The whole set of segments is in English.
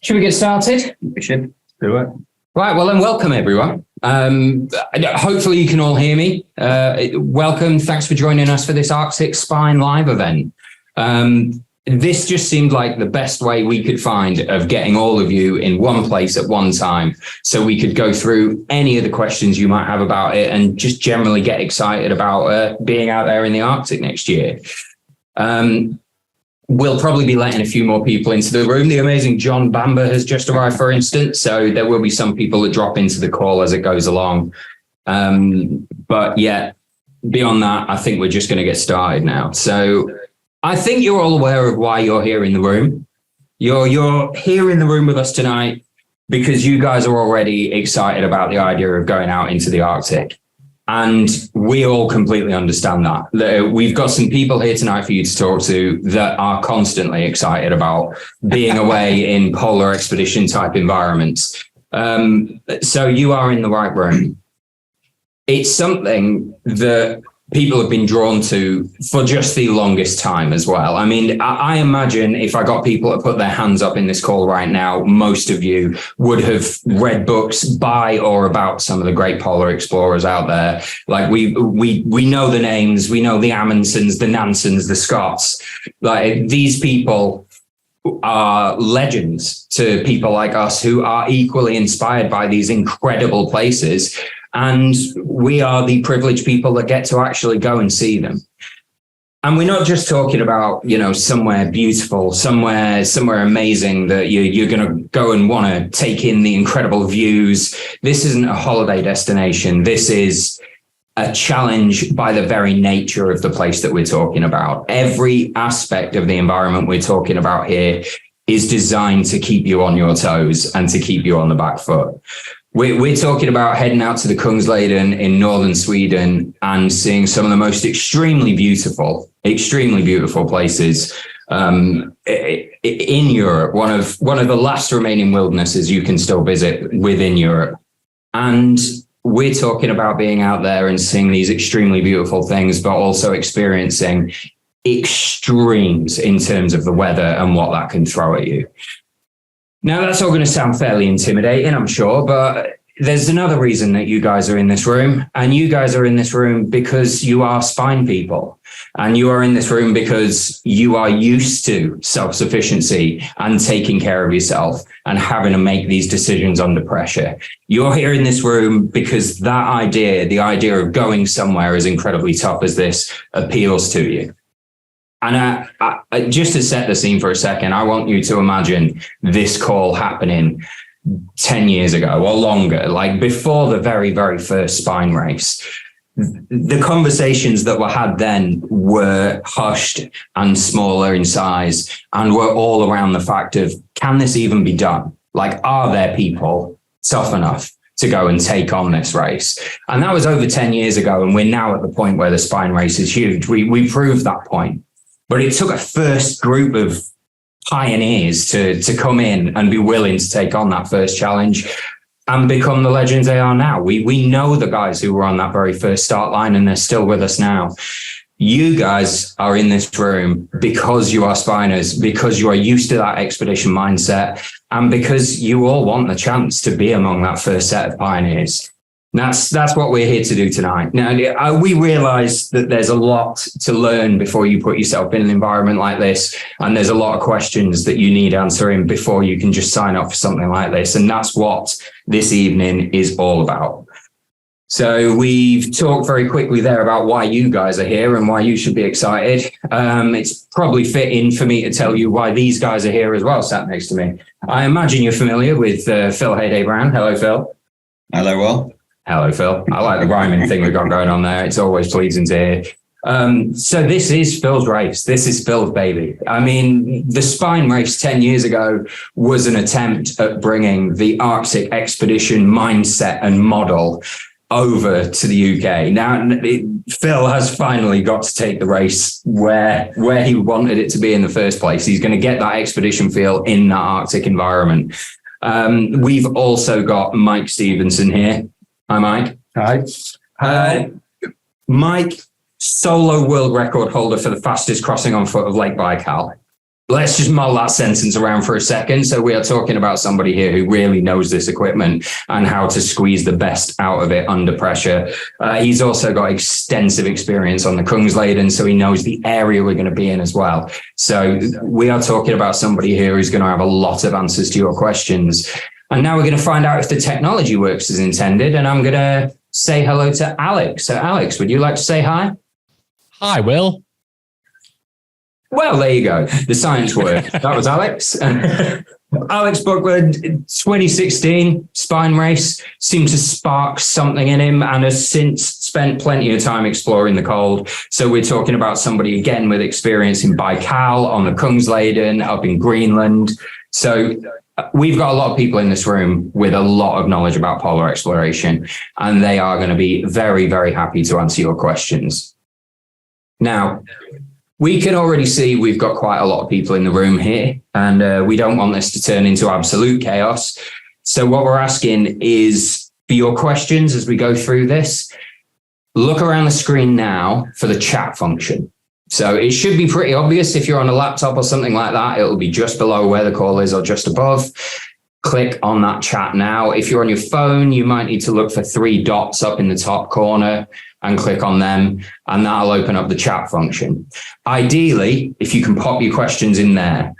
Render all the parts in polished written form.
Should we get started? We should do it. Right, well then welcome everyone. Hopefully you can all hear me. Welcome, thanks for joining us for this Arctic Spine live event. This just seemed like the best way we could find of getting all of you in one place at one time, so we could go through any of the questions you might have about it and just generally get excited about being out there in the Arctic next year. We'll probably be letting a few more people into the room. The amazing John Bamber has just arrived, for instance, so there will be some people that drop into the call as it goes along. But yeah, beyond that, I think we're just going to get started now. So I think you're all aware of why you're here in the room. You're here in the room with us tonight because you guys are already excited about the idea of going out into the Arctic. And we all completely understand that. We've got some people here tonight for you to talk to that are constantly excited about being away in polar expedition type environments. So you are in the right room. It's something that people have been drawn to for just the longest time as well. I mean, I imagine if I got people to put their hands up in this call right now, most of you would have read books by or about some of the great polar explorers out there. Like we know the names, we know the Amundsens, the Nansens, the Scotts. Like these people are legends to people like us who are equally inspired by these incredible places. And we are the privileged people that get to actually go and see them. And we're not just talking about, you know, somewhere beautiful, somewhere amazing that you're going to go and want to take in the incredible views. This isn't a holiday destination. This is a challenge by the very nature of the place that we're talking about. Every aspect of the environment we're talking about here is designed to keep you on your toes and to keep you on the back foot. We're talking about heading out to the Kungsleden in northern Sweden and seeing some of the most extremely beautiful places in Europe. One of the last remaining wildernesses you can still visit within Europe. And we're talking about being out there and seeing these extremely beautiful things, but also experiencing extremes in terms of the weather and what that can throw at you. Now, that's all going to sound fairly intimidating, I'm sure, but there's another reason that you guys are in this room. And you guys are in this room because you are spine people. And you are in this room because you are used to self-sufficiency and taking care of yourself and having to make these decisions under pressure. You're here in this room because that idea, the idea of going somewhere as incredibly tough as this, appeals to you. And just to set the scene for a second, I want you to imagine this call happening 10 years ago or longer, like before the very, very first spine race. The conversations that were had then were hushed and smaller in size and were all around the fact of, can this even be done? Like, are there people tough enough to go and take on this race? And that was over 10 years ago. And we're now at the point where the spine race is huge. We proved that point. But it took a first group of pioneers to come in and be willing to take on that first challenge and become the legends they are now. We know the guys who were on that very first start line, and they're still with us now. You guys are in this room because you are spiners, because you are used to that expedition mindset, and because you all want the chance to be among that first set of pioneers. That's what we're here to do tonight. Now, we realize that there's a lot to learn before you put yourself in an environment like this. And there's a lot of questions that you need answering before you can just sign up for something like this. And that's what this evening is all about. So we've talked very quickly there about why you guys are here and why you should be excited. It's probably fitting for me to tell you why these guys are here as well, sat next to me. I imagine you're familiar with Phil Hayday Brown. Hello, Phil. Hello, Will. Hello, Phil. I like the rhyming thing we've got going on there. It's always pleasing to hear. So this is Phil's race. This is Phil's baby. I mean, the spine race 10 years ago was an attempt at bringing the Arctic expedition mindset and model over to the UK. Now, Phil has finally got to take the race where he wanted it to be in the first place. He's going to get that expedition feel in that Arctic environment. We've also got Mike Stevenson here. Hi, Mike. Hi. Mike, solo world record holder for the fastest crossing on foot of Lake Baikal. Let's just mull that sentence around for a second. So we are talking about somebody here who really knows this equipment and how to squeeze the best out of it under pressure. He's also got extensive experience on the Kungsleden, so he knows the area we're going to be in as well. So we are talking about somebody here who's going to have a lot of answers to your questions. And now we're going to find out if the technology works as intended. And I'm going to say hello to Alex. So Alex, would you like to say hi? Hi, Will. Well, there you go. The science worked. That was Alex. Alex Buckland, 2016 spine race seemed to spark something in him and has since spent plenty of time exploring the cold. So we're talking about somebody again with experience in Baikal, on the Kungsleden, up in Greenland. So we've got a lot of people in this room with a lot of knowledge about polar exploration, and they are going to be very, very happy to answer your questions. Now, we can already see we've got quite a lot of people in the room here, and we don't want this to turn into absolute chaos. So what we're asking is for your questions as we go through this, look around the screen now for the chat function. So it should be pretty obvious. If you're on a laptop or something like that, it'll be just below where the call is or just above. Click on that chat now. If you're on your phone, you might need to look for 3 dots up in the top corner and click on them, and that'll open up the chat function. Ideally, if you can pop your questions in there,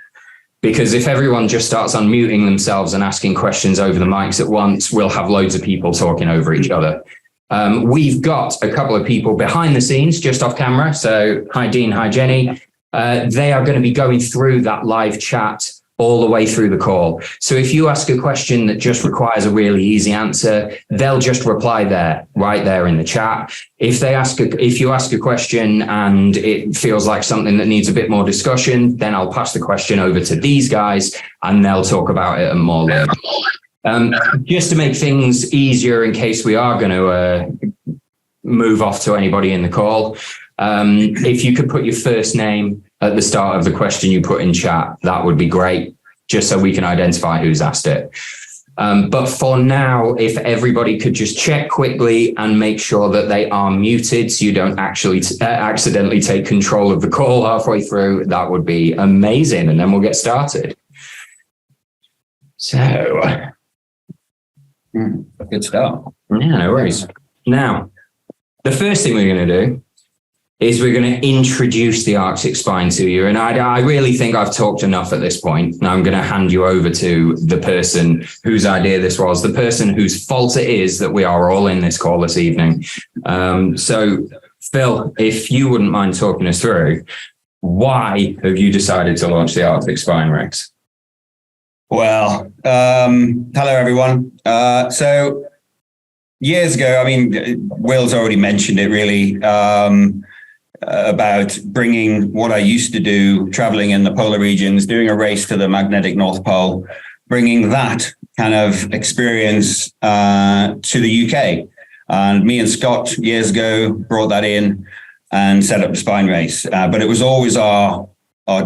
because if everyone just starts unmuting themselves and asking questions over the mics at once, we'll have loads of people talking over each other. We've got a couple of people behind the scenes, just off camera. So hi, Dean, hi, Jenny. They are going to be going through that live chat all the way through the call. So if you ask a question that just requires a really easy answer, they'll just reply there, right there in the chat. If you ask a question and it feels like something that needs a bit more discussion, then I'll pass the question over to these guys and they'll talk about it at more length. Just to make things easier in case we are going to move off to anybody in the call, if you could put your first name at the start of the question you put in chat, that would be great, just so we can identify who's asked it. But for now, if everybody could just check quickly and make sure that they are muted so you don't actually accidentally take control of the call halfway through, that would be amazing. And then we'll get started. So, Good start. yeah, no worries. Now, the first thing we're going to do is we're going to introduce the Arctic Spine to you. And I really think I've talked enough at this point. Now I'm going to hand you over to the person whose idea this was, the person whose fault it is that we are all in this call this evening. So, Phil, if you wouldn't mind talking us through, why have you decided to launch the Arctic Spine Race? Well, hello, everyone. So years ago, I mean, Will's already mentioned it really, about bringing what I used to do, traveling in the polar regions, doing a race to the magnetic North Pole, bringing that kind of experience to the UK. And me and Scott years ago brought that in and set up the spine race. But it was always our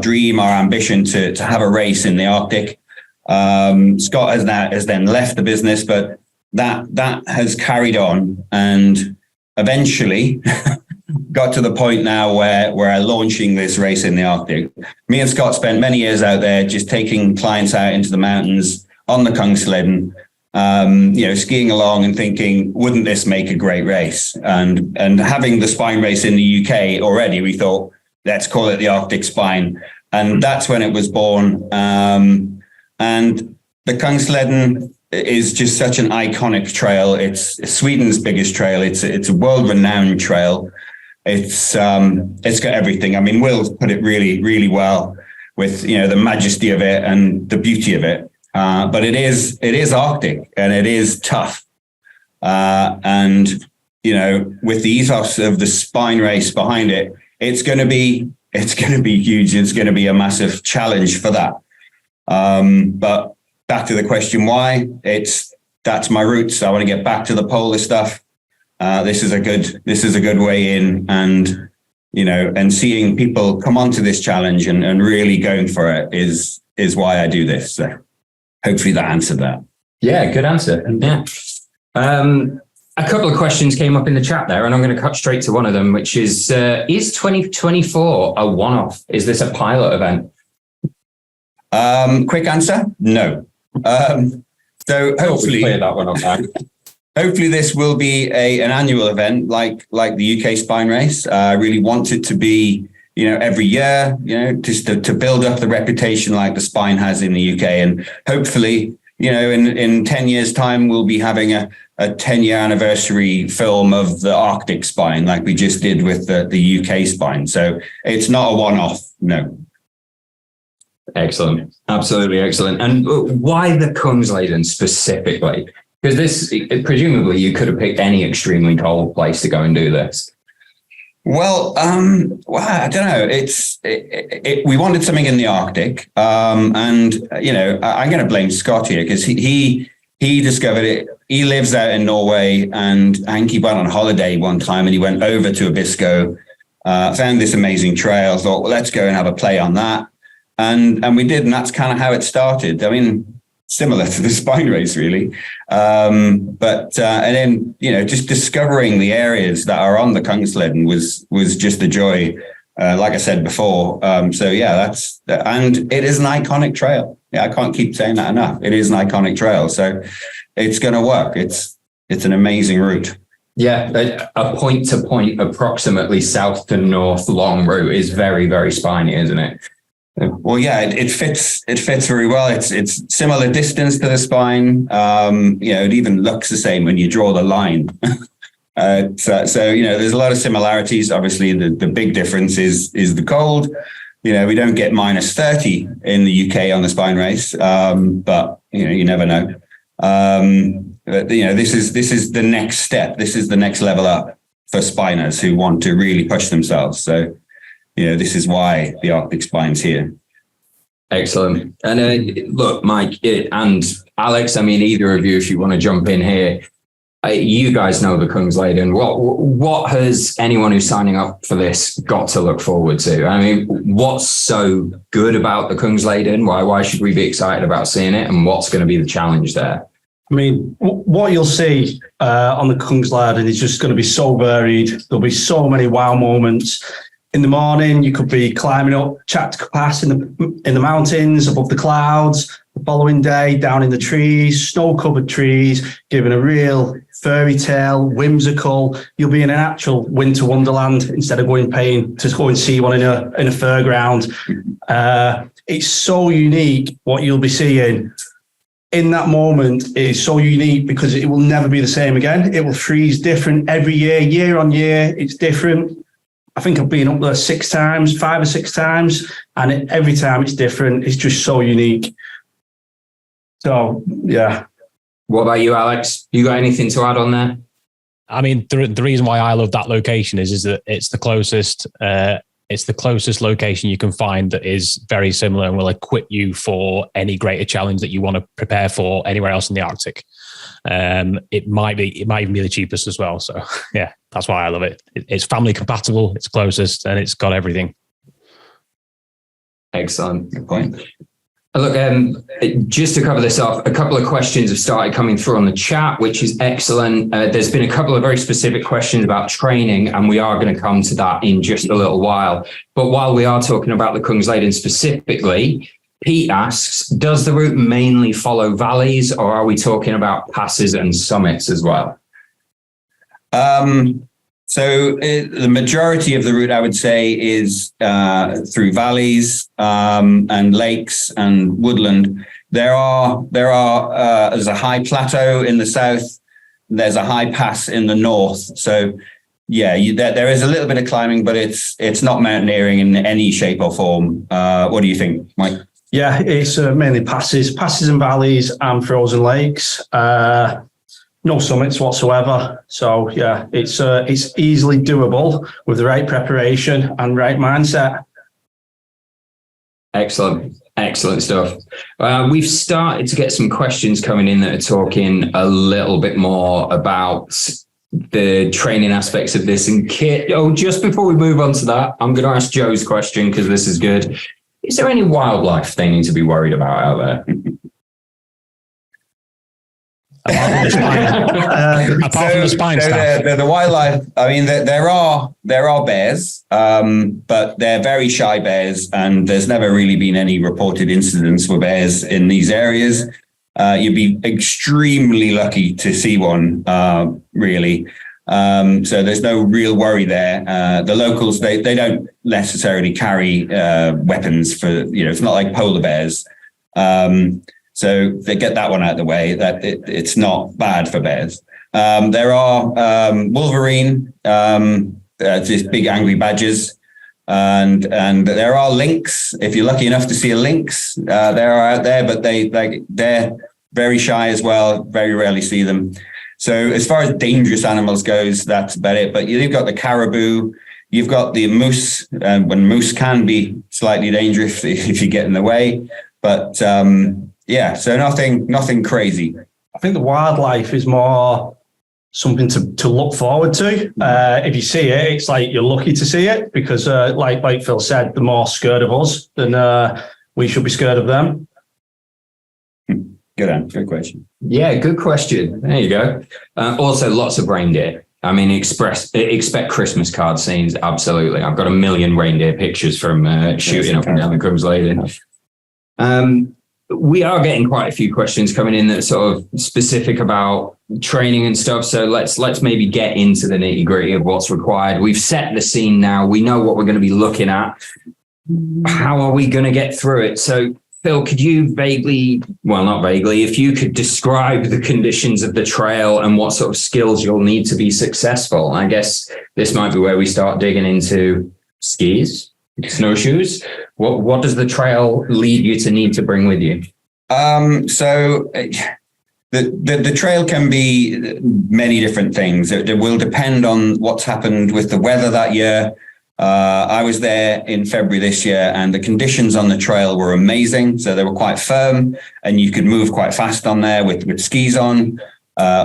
dream, our ambition to have a race in the Arctic. Scott has then left the business, but that has carried on and eventually got to the point now where we're launching this race in the Arctic. Me and Scott spent many years out there just taking clients out into the mountains on the Kungsleden, skiing along and thinking, wouldn't this make a great race? And having the spine race in the UK already, we thought, let's call it the Arctic Spine. And that's when it was born. And the Kungsleden is just such an iconic trail. It's Sweden's biggest trail. It's a world-renowned trail. It's got everything. I mean, Will's put it really, really well with, the majesty of it and the beauty of it. But it is Arctic and it is tough. And with the ethos of the spine race behind it, it's going to be huge. It's going to be a massive challenge for that. But back to the question why, that's my roots. I want to get back to the polar stuff. This is a good way in, and and seeing people come onto this challenge and really going for it is why I do this. So hopefully that answered that. Yeah, good answer. Yeah. A couple of questions came up in the chat there, and I'm going to cut straight to one of them, which is 2024 a one-off? Is this a pilot event? Quick answer, no. So hopefully clear that one up now. Hopefully this will be an annual event like the UK Spine Race. I really want it to be, every year, just to build up the reputation like the spine has in the UK. And hopefully, in 10 years' time, we'll be having a 10-year anniversary film of the Arctic spine like we just did with the UK spine. So it's not a one-off, no. Excellent. Absolutely excellent. And why the Kungsleden specifically? Because this, presumably, you could have picked any extremely cold place to go and do this. Well, I don't know. We wanted something in the Arctic, and I'm going to blame Scott here because he discovered it. He lives out in Norway, and I think he went on holiday one time, and he went over to Abisko, found this amazing trail. Thought, well, let's go and have a play on that, and we did, and that's kind of how it started. I mean, similar to the spine race, really. And then, just discovering the areas that are on the Kungsleden was just a joy, like I said before. And it is an iconic trail. Yeah, I can't keep saying that enough. It is an iconic trail. So it's going to work. It's an amazing route. Yeah, a point to point, approximately south to north long route is very, very spiny, isn't it? Well, yeah, it fits very well. It's similar distance to the spine. It even looks the same when you draw the line. There's a lot of similarities. Obviously, the big difference is the cold. We don't get -30 in the UK on the spine race, but you never know. This is the next step. This is the next level up for spiners who want to really push themselves. So. This is why the Arctic Spine's here. Excellent. And look, Mike and Alex, I mean, either of you, if you want to jump in here, you guys know the Kungsleden. What has anyone who's signing up for this got to look forward to? I mean, what's so good about the Kungsleden? Why should we be excited about seeing it? And what's going to be the challenge there? I mean, what you'll see on the Kungsleden is just going to be so varied. There'll be so many wow moments. In the morning, you could be climbing up Chapter Pass in the mountains, above the clouds. The following day, down in the trees, snow-covered trees, giving a real fairy tale, whimsical. You'll be in an actual winter wonderland instead of paying to go and see one in a fairground. It's so unique what you'll be seeing. In that moment, it is so unique because it will never be the same again. It will freeze different every year on year. It's different. I think I've been up there 5 or 6 times, and every time it's different. It's just so unique. So, yeah. What about you, Alex? You got anything to add on there? I mean, the reason why I love that location is that it's the closest. It's the closest location you can find that is very similar and will equip you for any greater challenge that you want to prepare for anywhere else in the Arctic. It might even be the cheapest as well. So yeah, that's why I love it. It's family compatible, it's closest, and it's got everything. Excellent. Good point. Look, just to cover this off, a couple of questions have started coming through on the chat, which is excellent. There's been a couple of very specific questions about training, and we are going to come to that in just a little while. But while we are talking about the Kungsleden specifically, Pete asks, does the route mainly follow valleys, or are we talking about passes and summits as well? So the majority of the route, I would say, is through valleys and lakes and woodland. There's a high plateau in the south. There's a high pass in the north. So yeah, there is a little bit of climbing, but it's not mountaineering in any shape or form. What do you think, Mike? Yeah, it's mainly passes and valleys and frozen lakes. No summits whatsoever. So yeah, it's easily doable with the right preparation and right mindset. Excellent stuff. We've started to get some questions coming in that are talking a little bit more about the training aspects of this and kit. Oh, just before we move on to that, I'm going to ask Joe's question because this is good. Is there any wildlife they need to be worried about out there? Apart from the spine, apart from the spine stuff. The wildlife. I mean, there are bears, but they're very shy bears, and there's never really been any reported incidents for bears in these areas. You'd be extremely lucky to see one, really. So there's no real worry there. The locals, they don't necessarily carry weapons for, it's not like polar bears. So they get that one out of the way, that it's not bad for bears. There are wolverine, just big angry badgers. And there are lynx. If you're lucky enough to see a lynx, they're out there, but they're very shy as well. Very rarely see them. So as far as dangerous animals goes, that's about it. But you've got the caribou, you've got the moose, when moose can be slightly dangerous if you get in the way. But so nothing crazy. I think the wildlife is more something to look forward to. If you see it, it's like you're lucky to see it because, like Phil said, they're more scared of us than we should be scared of them. Good question. Yeah, good question. There you go. Also, lots of reindeer. I mean, expect Christmas card scenes. Absolutely. I've got a million reindeer pictures from shooting up and down the Crumbs We are getting quite a few questions coming in that are sort of specific about training and stuff. So let's maybe get into the nitty gritty of what's required. We've set the scene now. We know what we're going to be looking at. How are we going to get through it? So Phil, could you if you could describe the conditions of the trail and what sort of skills you'll need to be successful? I guess this might be where we start digging into skis, snowshoes. What does the trail lead you to need to bring with you? So the trail can be many different things. It will depend on what's happened with the weather that year. I was there in February this year, and the conditions on the trail were amazing. So they were quite firm, and you could move quite fast on there with skis on,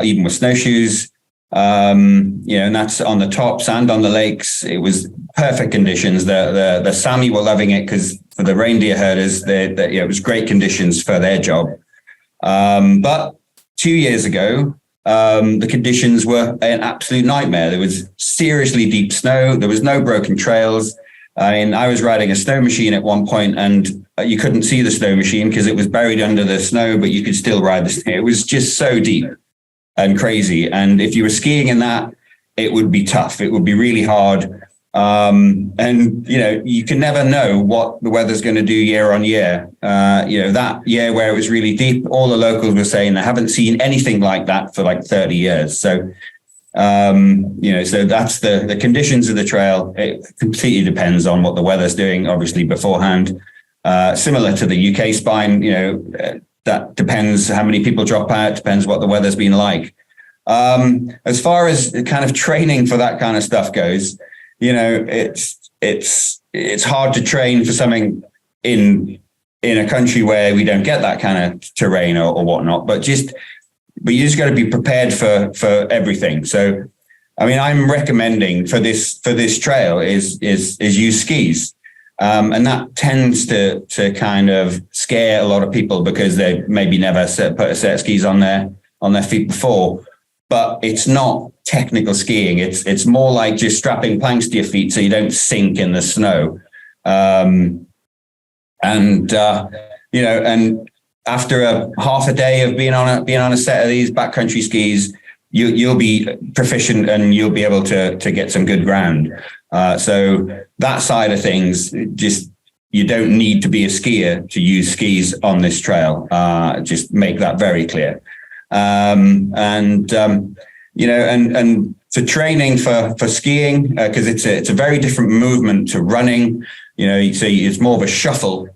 even with snowshoes. And that's on the tops and on the lakes. It was perfect conditions. The Sami were loving it because for the reindeer herders, it was great conditions for their job. But 2 years ago, the conditions were an absolute nightmare. There was seriously deep snow. There was no broken trails. I mean, I was riding a snow machine at one point, and you couldn't see the snow machine because it was buried under the snow, but you could still ride the snow. It was just so deep and crazy. And if you were skiing in that, it would be tough. It would be really hard. And you can never know what the weather's going to do year on year. That year where it was really deep, all the locals were saying they haven't seen anything like that for like 30 years. So, so that's the conditions of the trail. It completely depends on what the weather's doing, obviously beforehand. Similar to the UK spine, that depends how many people drop out, depends what the weather's been like. As far as the kind of training for that kind of stuff goes, it's hard to train for something in a country where we don't get that kind of terrain or whatnot, but you just got to be prepared for everything. So, I mean, I'm recommending for this trail is use skis. And that tends to kind of scare a lot of people because they maybe never put a set of skis on their feet before. But it's not technical skiing. It's more like just strapping planks to your feet so you don't sink in the snow. And after a half a day of being on a set of these backcountry skis, you'll be proficient and you'll be able to get some good ground. So that side of things, just you don't need to be a skier to use skis on this trail. Just make that very clear. And for training for skiing, because it's a very different movement to running. So it's more of a shuffle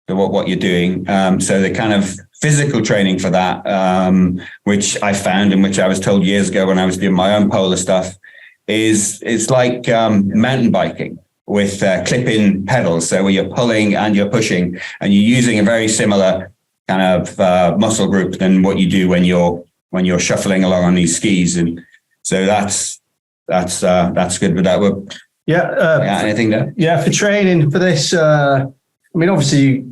to what you're doing. So the kind of physical training for that, which I found and which I was told years ago when I was doing my own polar stuff, it's like mountain biking with clip-in pedals. So where you're pulling and you're pushing, and you're using a very similar kind of muscle group than what you do when you're shuffling along on these skis. And so that's good with that. Anything there? Yeah, for training for this, I mean, obviously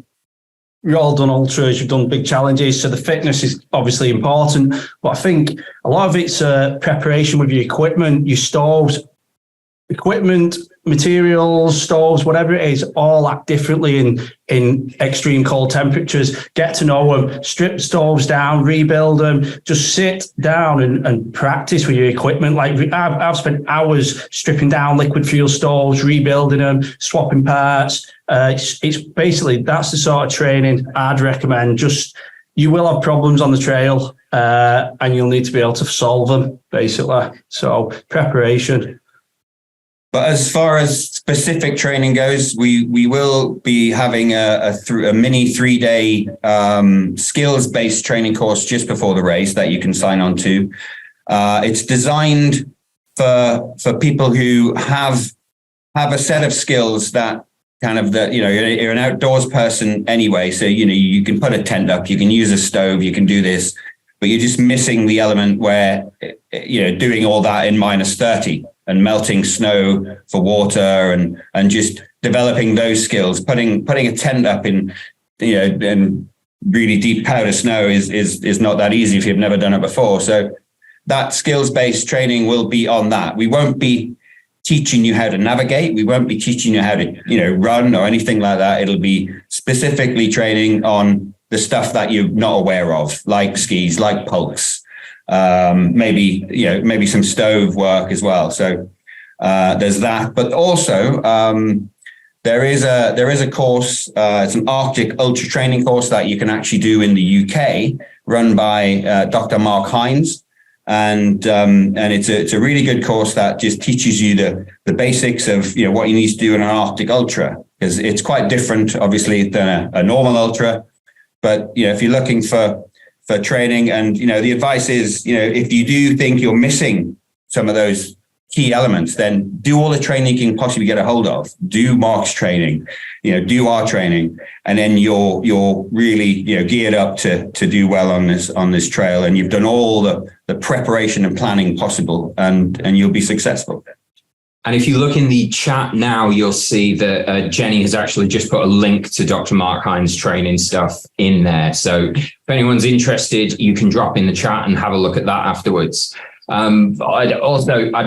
you've all done ultras, you've done big challenges, so the fitness is obviously important. But I think a lot of it's preparation with your equipment, your stoves, equipment, materials, stoves, whatever it is, all act differently in extreme cold temperatures. Get to know them, strip stoves down, rebuild them, just sit down and practice with your equipment. Like I've spent hours stripping down liquid fuel stoves, rebuilding them, swapping parts. It's basically, that's the sort of training I'd recommend. Just, you will have problems on the trail and you'll need to be able to solve them, basically. So preparation. But as far as specific training goes, we will be having a mini 3-day skills-based training course just before the race that you can sign on to. It's designed for people who have a set of skills that kind of you're an outdoors person anyway. So, you can put a tent up, you can use a stove, you can do this, but you're just missing the element where, doing all that in -30. And melting snow for water and just developing those skills. Putting a tent up in really deep powder snow is not that easy if you've never done it before. So that skills-based training will be on that. We won't be teaching you how to navigate. We won't be teaching you how to run or anything like that. It'll be specifically training on the stuff that you're not aware of, like skis, like pulks. Maybe some stove work as well. So there's that, but also there is a course. It's an Arctic ultra training course that you can actually do in the UK, run by Dr. Mark Hines, and it's a really good course that just teaches you the basics of what you need to do in an Arctic ultra, because it's quite different, obviously, than a normal ultra. But if you're looking for training, and the advice is, if you do think you're missing some of those key elements, then do all the training you can possibly get a hold of. Do Mark's training, do our training, and then you're really geared up to do well on this trail, and you've done all the preparation and planning possible, and you'll be successful. And if you look in the chat now, you'll see that Jenny has actually just put a link to Dr. Mark Hines' training stuff in there. So if anyone's interested, you can drop in the chat and have a look at that afterwards. I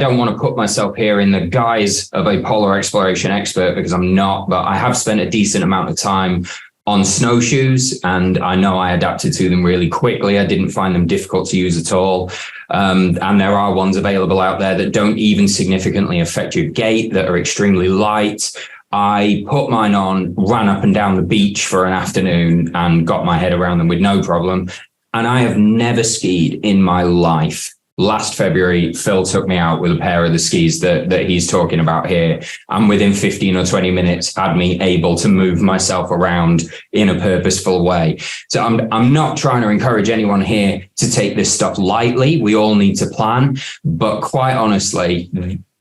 don't want to put myself here in the guise of a polar exploration expert, because I'm not, but I have spent a decent amount of time on snowshoes, and I know I adapted to them really quickly. I didn't find them difficult to use at all. And there are ones available out there that don't even significantly affect your gait, that are extremely light. I put mine on, ran up and down the beach for an afternoon and got my head around them with no problem. And I have never skied in my life. Last February, Phil took me out with a pair of the skis that he's talking about here. And within 15 or 20 minutes, had me able to move myself around in a purposeful way. So I'm not trying to encourage anyone here to take this stuff lightly. We all need to plan. But quite honestly,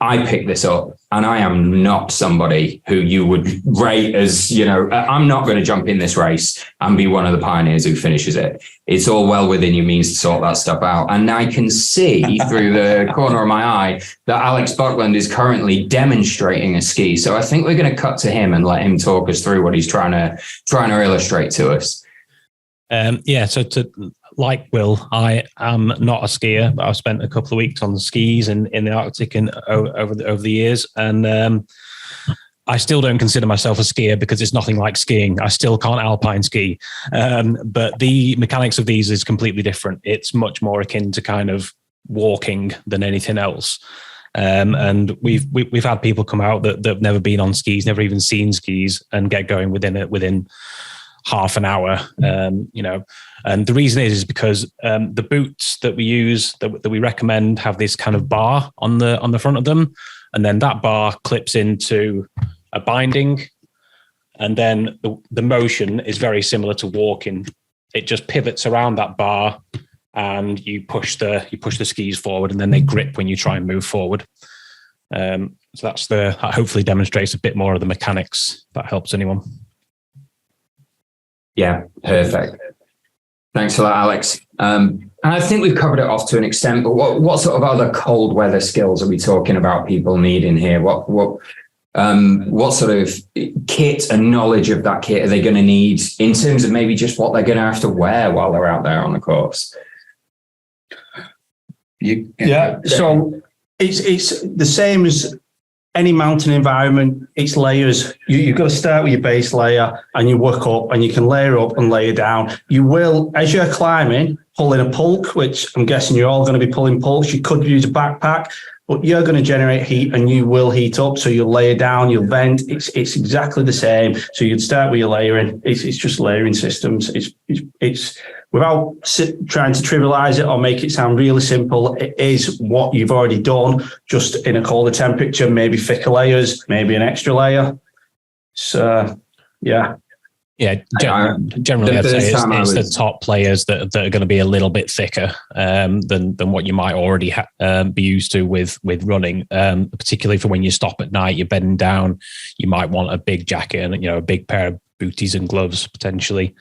I picked this up, and I am not somebody who you would rate as, I'm not going to jump in this race and be one of the pioneers who finishes it. It's all well within your means to sort that stuff out. And I can see through the corner of my eye that Alex Buckland is currently demonstrating a ski. So I think we're going to cut to him and let him talk us through what he's trying to illustrate to us. Like Will, I am not a skier, but I've spent a couple of weeks on skis in the Arctic and over the years. And I still don't consider myself a skier because it's nothing like skiing. I still can't alpine ski. But the mechanics of these is completely different. It's much more akin to kind of walking than anything else. And we've had people come out that have never been on skis, never even seen skis, and get going within half an hour, and the reason is because the boots that we use, that we recommend, have this kind of bar on the front of them, and then that bar clips into a binding, and then the motion is very similar to walking. It just pivots around that bar, and you push the skis forward, and then they grip when you try and move forward. So that hopefully demonstrates a bit more of the mechanics. If that helps anyone. Yeah, perfect. Thanks for that, Alex. And I think we've covered it off to an extent, but what sort of other cold weather skills are we talking about people needing here? What What sort of kit and knowledge of that kit are they going to need in terms of maybe just what they're going to have to wear while they're out there on the course? Yeah, so it's the same as any mountain environment. It's layers. You've got to start with your base layer and you work up, and you can layer up and layer down. You will, as you're climbing, pull in a pulk, which I'm guessing you're all going to be pulling pulks. You could use a backpack, but you're going to generate heat and you will heat up. So you'll layer down, you'll vent. It's exactly the same. So you'd start with your layering. It's just layering systems. It's without trying to trivialize it or make it sound really simple. It is what you've already done, just in a colder temperature, maybe thicker layers, maybe an extra layer. So, yeah. Yeah, generally I'd say it's the top players that are going to be a little bit thicker than what you might already be used to with running. Particularly for when you stop at night, you're bedding down. You might want a big jacket and a big pair of booties and gloves potentially,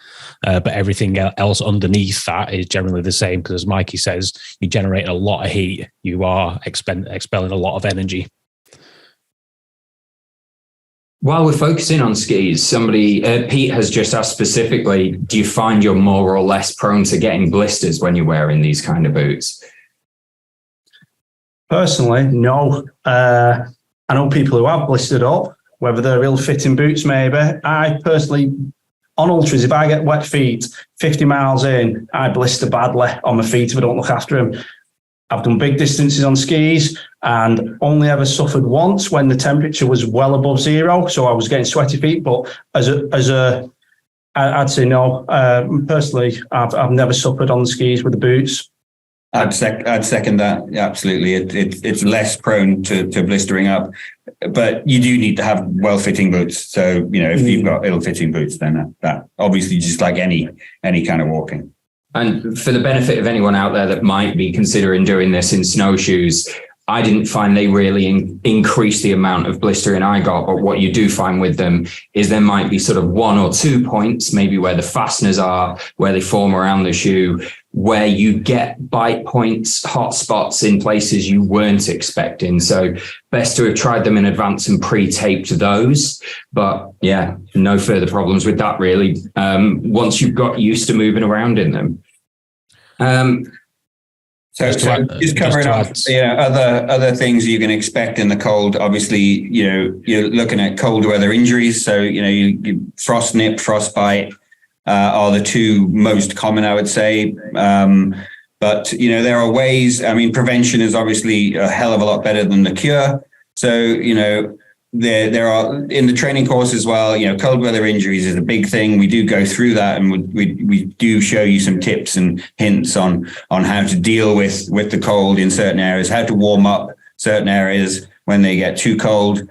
but everything else underneath that is generally the same because, as Mikey says, you generate a lot of heat. You are expelling a lot of energy. While we're focusing on skis, Pete has just asked specifically, do you find you're more or less prone to getting blisters when you're wearing these kind of boots? Personally, no. I know people who have blistered up, whether they're ill-fitting boots maybe. I personally, on ultras, if I get wet feet, 50 miles in, I blister badly on my feet if I don't look after them. I've done big distances on skis and only ever suffered once when the temperature was well above zero. So I was getting sweaty feet, but I'd say no. Personally, I've never suffered on the skis with the boots. I'd second that. Yeah, absolutely. It's less prone to blistering up, but you do need to have well-fitting boots. So, if you've got ill-fitting boots, then that obviously just like any kind of walking. And for the benefit of anyone out there that might be considering doing this in snowshoes, I didn't find they really increase the amount of blistering I got, but what you do find with them is there might be sort of 1 or 2 points, maybe where the fasteners are, where they form around the shoe, where you get bite points, hot spots in places you weren't expecting. So best to have tried them in advance and pre-taped those. But yeah, no further problems with that really, once you've got used to moving around in them. So just covering off other things you can expect in the cold. Obviously, you're looking at cold weather injuries. So, you frost nip, frostbite are the two most common, I would say. But, there are ways. I mean, prevention is obviously a hell of a lot better than the cure. So, there are in the training course as well, cold weather injuries is a big thing. We do go through that, and we do show you some tips and hints on how to deal with the cold in certain areas, how to warm up certain areas when they get too cold.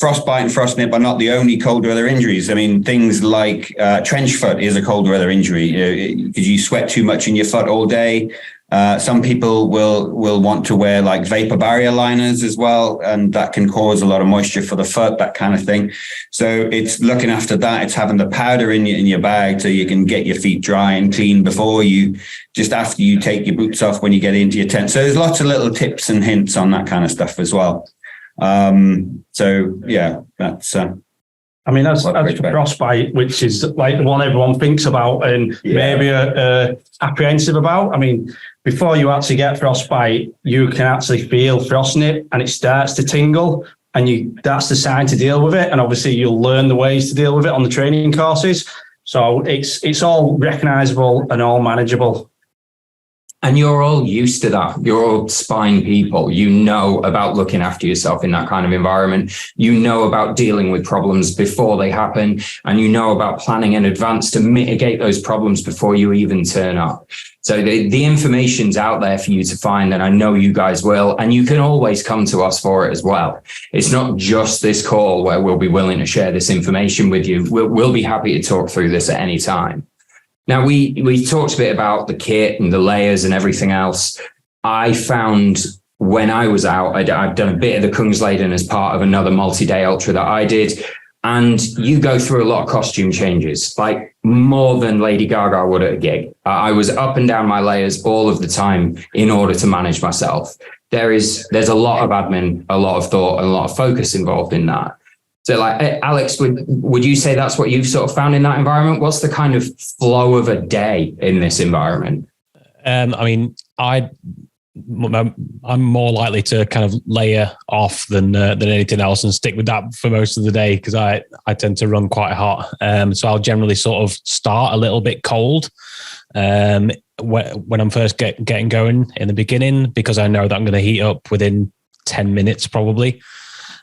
Frostbite and frost nip are not the only cold weather injuries. I mean, things like trench foot is a cold weather injury because you sweat too much in your foot all day. Some people will want to wear like vapor barrier liners as well, and that can cause a lot of moisture for the foot, that kind of thing. So it's looking after that. It's having the powder in your bag so you can get your feet dry and clean after you take your boots off when you get into your tent. So there's lots of little tips and hints on that kind of stuff as well. So yeah, that's. As for frostbite, which is like the one everyone thinks about and maybe apprehensive about. I mean, before you actually get frostbite, you can actually feel frost nip and it starts to tingle, and that's the sign to deal with it. And obviously, you'll learn the ways to deal with it on the training courses. So it's all recognisable and all manageable. And you're all used to that. You're all spine people. You know about looking after yourself in that kind of environment. You know about dealing with problems before they happen. And you know about planning in advance to mitigate those problems before you even turn up. So the information's out there for you to find, and I know you guys will. And you can always come to us for it as well. It's not just this call where we'll be willing to share this information with you. We'll be happy to talk through this at any time. Now, we talked a bit about the kit and the layers and everything else. I found when I was out, I've done a bit of the Kungsleden as part of another multi-day ultra that I did. And you go through a lot of costume changes, like more than Lady Gaga would at a gig. I was up and down my layers all of the time in order to manage myself. there's a lot of admin, a lot of thought, and a lot of focus involved in that. So like, Alex, would you say that's what you've sort of found in that environment? What's the kind of flow of a day in this environment? I mean, I'm more likely to kind of layer off than anything else and stick with that for most of the day, because I tend to run quite hot. So I'll generally sort of start a little bit cold when I'm first getting going in the beginning, because I know that I'm going to heat up within 10 minutes probably.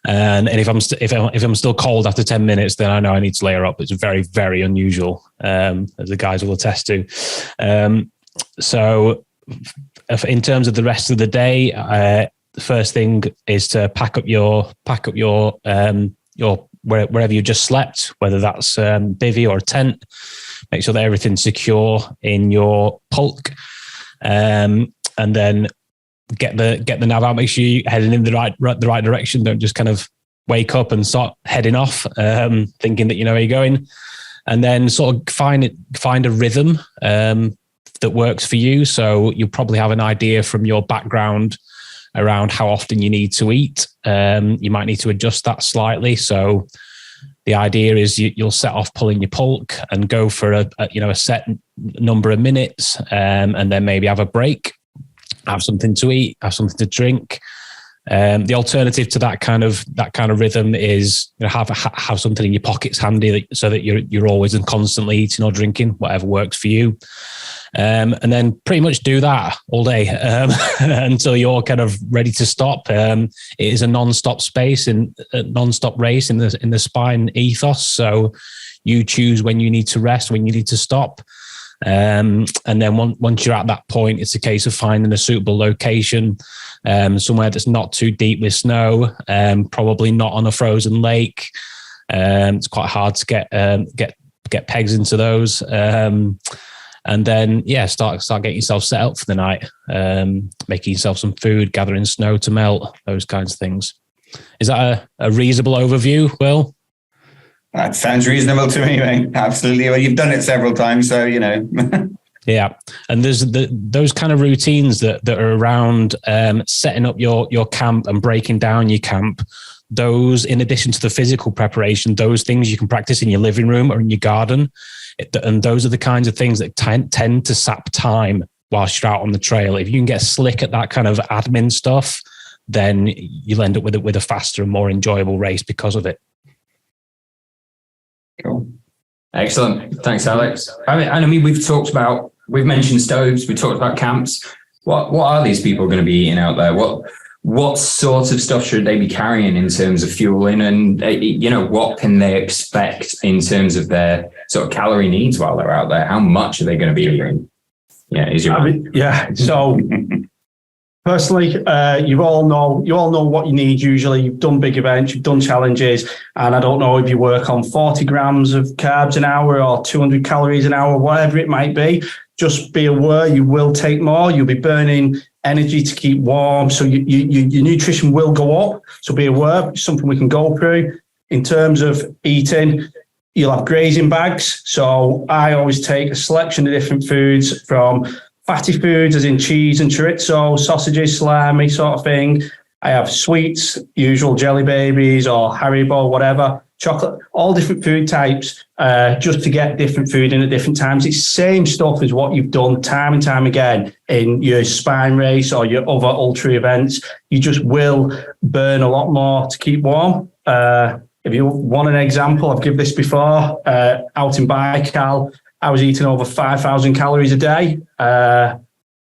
And if I'm still cold after 10 minutes, then I know I need to layer up. It's very, very unusual, as the guys will attest to. So in terms of the rest of the day, the first thing is to pack up your wherever you just slept, whether that's bivvy or a tent. Make sure that everything's secure in your pulk, and then get the nav out. Make sure you're heading in the right direction. Don't just kind of wake up and start heading off, thinking that you know where you're going. And then sort of find a rhythm that works for you. So you'll probably have an idea from your background around how often you need to eat. You might need to adjust that slightly. So the idea is you'll set off pulling your pulk and go for a set number of minutes, and then maybe have a break, have something to eat, have something to drink. The alternative to that kind of rhythm is have something in your pockets handy, so that you're always and constantly eating or drinking, whatever works for you. And then pretty much do that all day until you're kind of ready to stop. It is a non-stop race in the spine ethos. So you choose when you need to rest, when you need to stop. And then once you're at that point, it's a case of finding a suitable location, somewhere that's not too deep with snow, probably not on a frozen lake. It's quite hard to get pegs into those. And then, start getting yourself set up for the night, making yourself some food, gathering snow to melt, those kinds of things. Is that a reasonable overview, Will? That sounds reasonable to me, mate. Absolutely. Well, you've done it several times, so, you know. Yeah. And there's those kind of routines that are around setting up your camp and breaking down your camp. Those, in addition to the physical preparation, those things you can practice in your living room or in your garden. And those are the kinds of things that tend to sap time whilst you're out on the trail. If you can get slick at that kind of admin stuff, then you'll end up with a faster and more enjoyable race because of it. Cool. Excellent. Thanks, Alex. I mean, we've mentioned stoves, we talked about camps. What are these people going to be eating out there? What sort of stuff should they be carrying in terms of fueling, and what can they expect in terms of their sort of calorie needs while they're out there? How much are they going to be eating? So personally, you all know what you need. Usually, you've done big events, you've done challenges, and I don't know if you work on 40 grams of carbs an hour or 200 calories an hour, whatever it might be. Just be aware you will take more. You'll be burning energy to keep warm, so your nutrition will go up. So be aware. It's something we can go through. In terms of eating, you'll have grazing bags. So I always take a selection of different foods, from fatty foods as in cheese and chorizo, sausages, salami sort of thing. I have sweets, usual jelly babies or Haribo, whatever, chocolate, all different food types, just to get different food in at different times. It's the same stuff as what you've done time and time again in your spine race or your other ultra events. You just will burn a lot more to keep warm. If you want an example, I've given this before, out in Baikal, I was eating over 5,000 calories a day.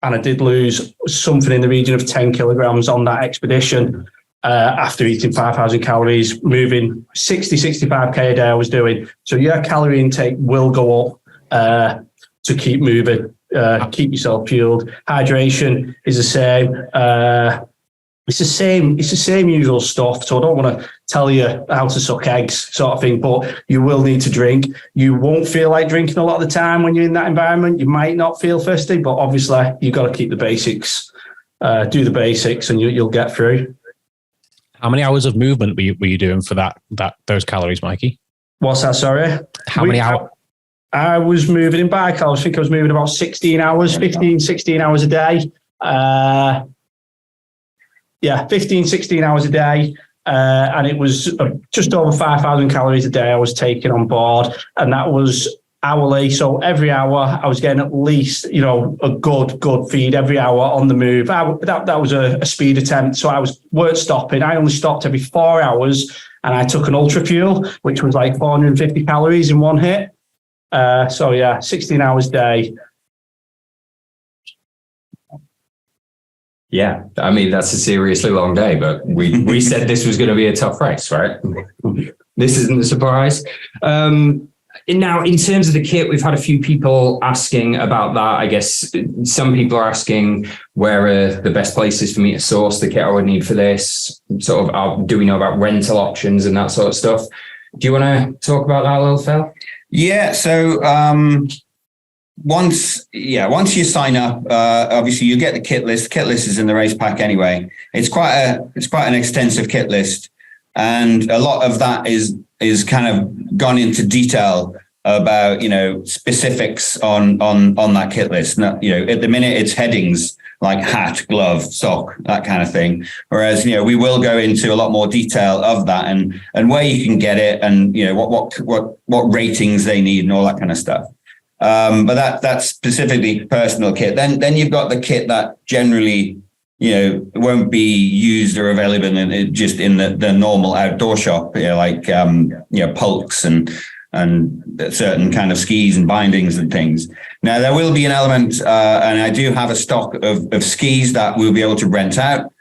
And I did lose something in the region of 10 kilograms on that expedition after eating 5,000 calories, moving 65K a day I was doing. So your calorie intake will go up to keep moving, keep yourself fueled. Hydration is the same. It's the same usual stuff. So I don't want to tell you how to suck eggs sort of thing, but you will need to drink. You won't feel like drinking a lot of the time when you're in that environment. You might not feel thirsty, but obviously you've got to keep the basics, do the basics, and you'll get through. How many hours of movement were you doing for those calories, Mikey? What's that, sorry? How many hours? I was moving in Baikal. I think I was moving about 16 hours a day. 15, 16 hours a day. And it was just over 5,000 calories a day I was taking on board. And that was hourly. So every hour I was getting at least, a good feed every hour on the move. That was a speed attempt. So I weren't stopping. I only stopped every 4 hours, and I took an ultra fuel, which was like 450 calories in one hit. 16 hours a day. Yeah, I mean, that's a seriously long day, but we said this was going to be a tough race, right? This isn't a surprise. Now, in terms of the kit, we've had a few people asking about that. I guess some people are asking where are the best places for me to source the kit I would need for this. Do we know about rental options and that sort of stuff? Do you want to talk about that a little, Phil? Yeah. So once you sign up, obviously you get the kit list. The kit list is in the race pack anyway. It's quite an extensive kit list, and a lot of that is kind of gone into detail about specifics on that kit list. At the minute it's headings like hat, glove, sock, that kind of thing. Whereas we will go into a lot more detail of that and where you can get it, and what ratings they need and all that kind of stuff. But that's specifically personal kit. Then you've got the kit that generally won't be used or available just in the normal outdoor shop, like pulks and certain kind of skis and bindings and things. Now there will be an element, and I do have a stock of skis that we'll be able to rent out.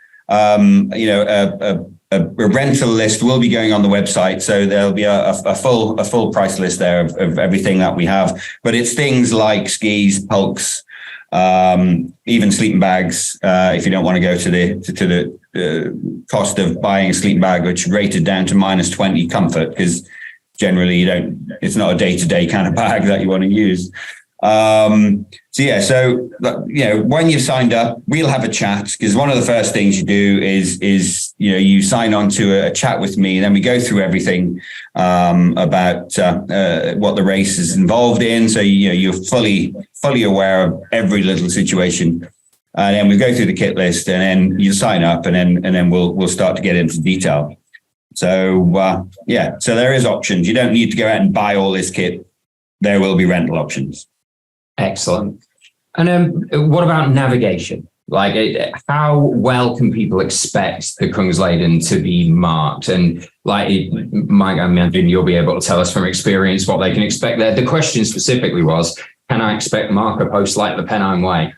A rental list will be going on the website, so there'll be a full price list there of everything that we have. But it's things like skis, pulks, even sleeping bags. If you don't want to go to the cost of buying a sleeping bag, which is rated down to -20 comfort, because generally it's not a day-to-day kind of bag that you want to use. When you've signed up, we'll have a chat, because one of the first things you do is you sign on to a chat with me, and then we go through everything about what the race is involved in. So you're fully aware of every little situation, and then we go through the kit list, and then you sign up, and then we'll start to get into detail. So so there is options. You don't need to go out and buy all this kit. There will be rental options. Excellent. And what about navigation? Like, how well can people expect the Kungsleden to be marked? And Mike, I imagine you'll be able to tell us from experience what they can expect there. The question specifically was, can I expect marker posts like the Pennine Way?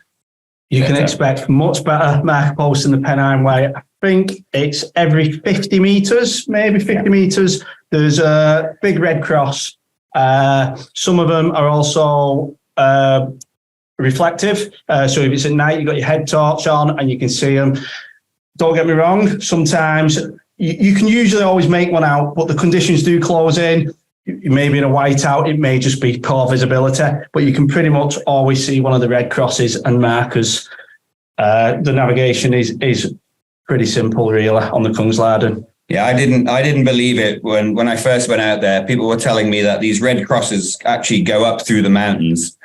You can expect much better marker posts in the Pennine Way. I think it's every 50 metres, maybe 50 metres. There's a big red cross. Some of them are also reflective. So if it's at night, you've got your head torch on and you can see them. Don't get me wrong. Sometimes you can usually always make one out, but the conditions do close in. You may be in a whiteout. It may just be poor visibility, but you can pretty much always see one of the red crosses and markers. The navigation is pretty simple, really, on the Kungsleden. Yeah, I didn't believe it when I first went out there. People were telling me that these red crosses actually go up through the mountains.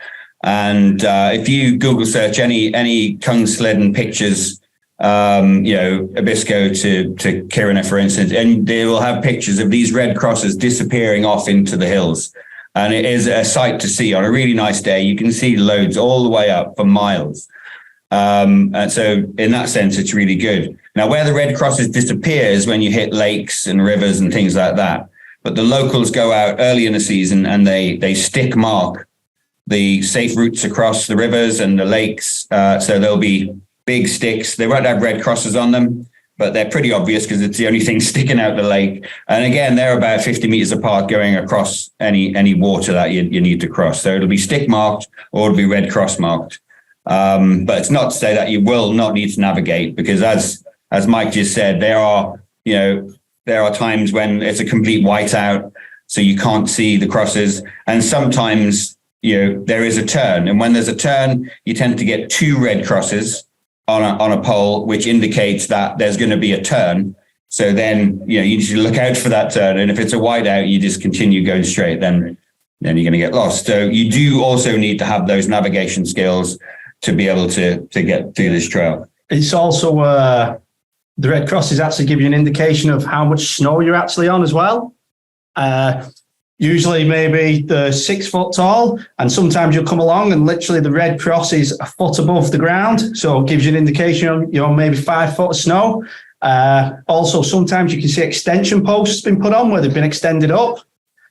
And if you Google search any Kungsleden pictures, Abisko to Kiruna, for instance, and they will have pictures of these red crosses disappearing off into the hills. And it is a sight to see on a really nice day. You can see loads all the way up for miles. And so in that sense, it's really good. Now, where the red crosses disappear is when you hit lakes and rivers and things like that. But the locals go out early in the season and they stick mark the safe routes across the rivers and the lakes. So there'll be big sticks. They won't have red crosses on them, but they're pretty obvious because it's the only thing sticking out the lake. And again, they're about 50 meters apart going across any water that you need to cross. So it'll be stick marked or it'll be red cross marked. But it's not to say that you will not need to navigate, because as Mike just said, there are times when it's a complete whiteout, so you can't see the crosses. And sometimes, there is a turn. And when there's a turn, you tend to get 2 red crosses on a pole, which indicates that there's going to be a turn. So then, you need to look out for that turn. And if it's a whiteout, you just continue going straight, then you're going to get lost. So you do also need to have those navigation skills to be able to get through this trail. It's also the red crosses actually give you an indication of how much snow you're actually on as well. Usually maybe they're 6 foot tall, and sometimes you'll come along and literally the red cross is a foot above the ground. So it gives you an indication of, maybe 5 foot of snow. Also, sometimes you can see extension posts been put on where they've been extended up.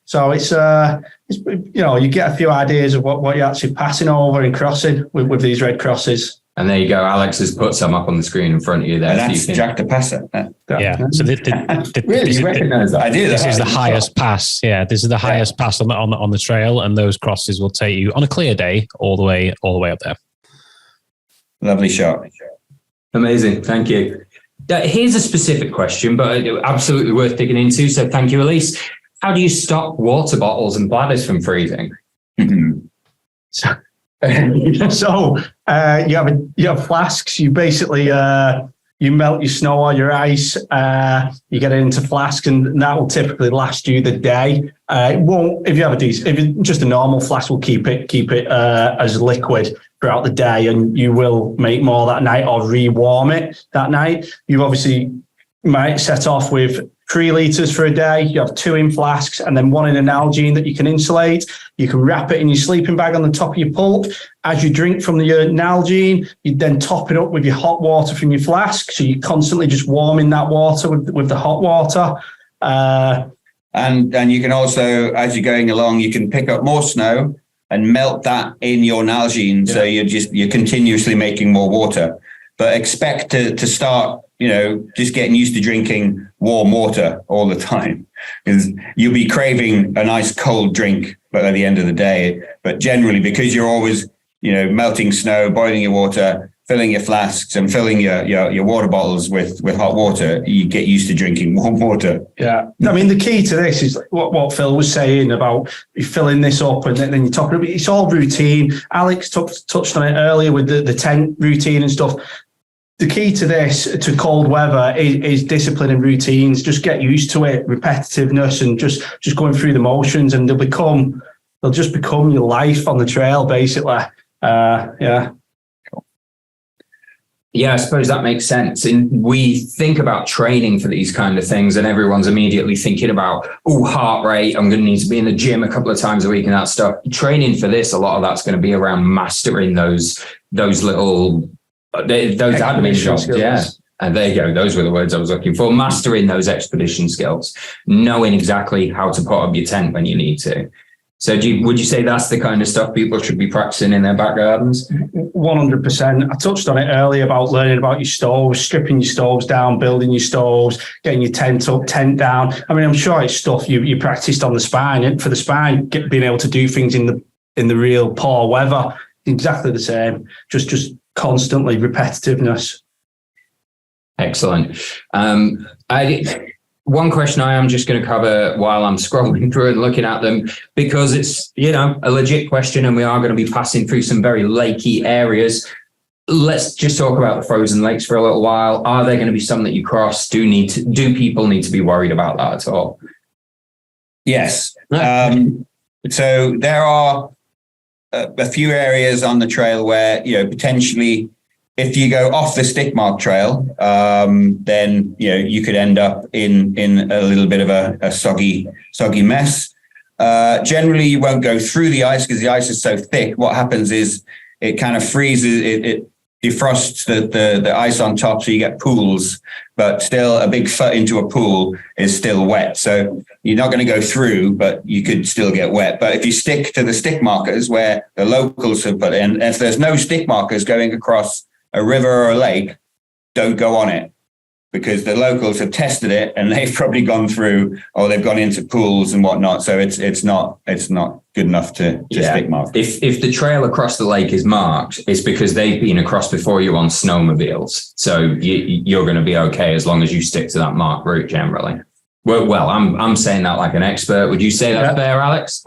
So it's you get a few ideas of what you're actually passing over and crossing with these red crosses. And there you go. Alex has put some up on the screen in front of you there. And that's Jack the Passer. Yeah. So really, you recognise that? I do. This is the highest pass. Yeah, this is the highest pass on the trail, and those crosses will take you on a clear day all the way up there. Lovely shot. Amazing. Thank you. Here's a specific question, but absolutely worth digging into. So thank you, Elise. How do you stop water bottles and bladders from freezing? So you have flasks. You basically you melt your snow or your ice. You get it into flasks, and that will typically last you the day. It won't if you have just a normal flask will keep it as liquid throughout the day, and you will make more that night or re-warm it that night. You obviously might set off with 3 litres for a day. You have 2 in flasks and then 1 in an Nalgene that you can insulate. You can wrap it in your sleeping bag on the top of your pulp. As you drink from your Nalgene, you then top it up with your hot water from your flask. So you're constantly just warming that water with the hot water. And you can also, as you're going along, you can pick up more snow and melt that in your Nalgene. Yeah. So you're continuously making more water. But expect to start, just getting used to drinking warm water all the time, because you'll be craving a nice cold drink, but at the end of the day. But generally, because you're always, melting snow, boiling your water, filling your flasks and filling your water bottles with hot water, you get used to drinking warm water. Yeah. I mean, the key to this is what Phil was saying about you filling this up and then you top it up. It's all routine. Alex touched on it earlier with the tent routine and stuff. The key to this, to cold weather, is discipline and routines. Just get used to it, repetitiveness, and just going through the motions, and they'll just become your life on the trail, basically. Yeah. Yeah, I suppose that makes sense. And we think about training for these kind of things, and everyone's immediately thinking about, heart rate. I'm going to need to be in the gym a couple of times a week and that stuff. Training for this, a lot of that's going to be around mastering those little. Those admin jobs, skills. Yeah. And there you go. Those were the words I was looking for. Mastering those expedition skills, knowing exactly how to put up your tent when you need to. So would you say that's the kind of stuff people should be practicing in their back gardens? 100%. I touched on it earlier about learning about your stoves, stripping your stoves down, building your stoves, getting your tent up, tent down. I mean, I'm sure it's stuff you practiced on the spine. And for the spine, being able to do things in the real poor weather, exactly the same. Just constantly repetitiveness. Excellent. One question I am just going to cover while I'm scrolling through and looking at them, because it's, a legit question and we are going to be passing through some very lakey areas. Let's just talk about the frozen lakes for a little while. Are there going to be some that you cross? Do people need to be worried about that at all? Yes. So there are a few areas on the trail where, potentially if you go off the stick mark trail, then, you could end up in a little bit of a soggy mess. Generally, you won't go through the ice because the ice is so thick. What happens is it kind of freezes, it defrosts the ice on top, so you get pools, but still a big foot into a pool is still wet. So you're not going to go through, but you could still get wet. But if you stick to the stick markers where the locals have put in, if there's no stick markers going across a river or a lake, don't go on it, because the locals have tested it and they've probably gone through, or they've gone into pools and whatnot. So it's not good enough to stick mark. If the trail across the lake is marked, it's because they've been across before you on snowmobiles. So you're going to be okay as long as you stick to that marked route generally. Well, I'm saying that like an expert. Would you say that's fair, Alex?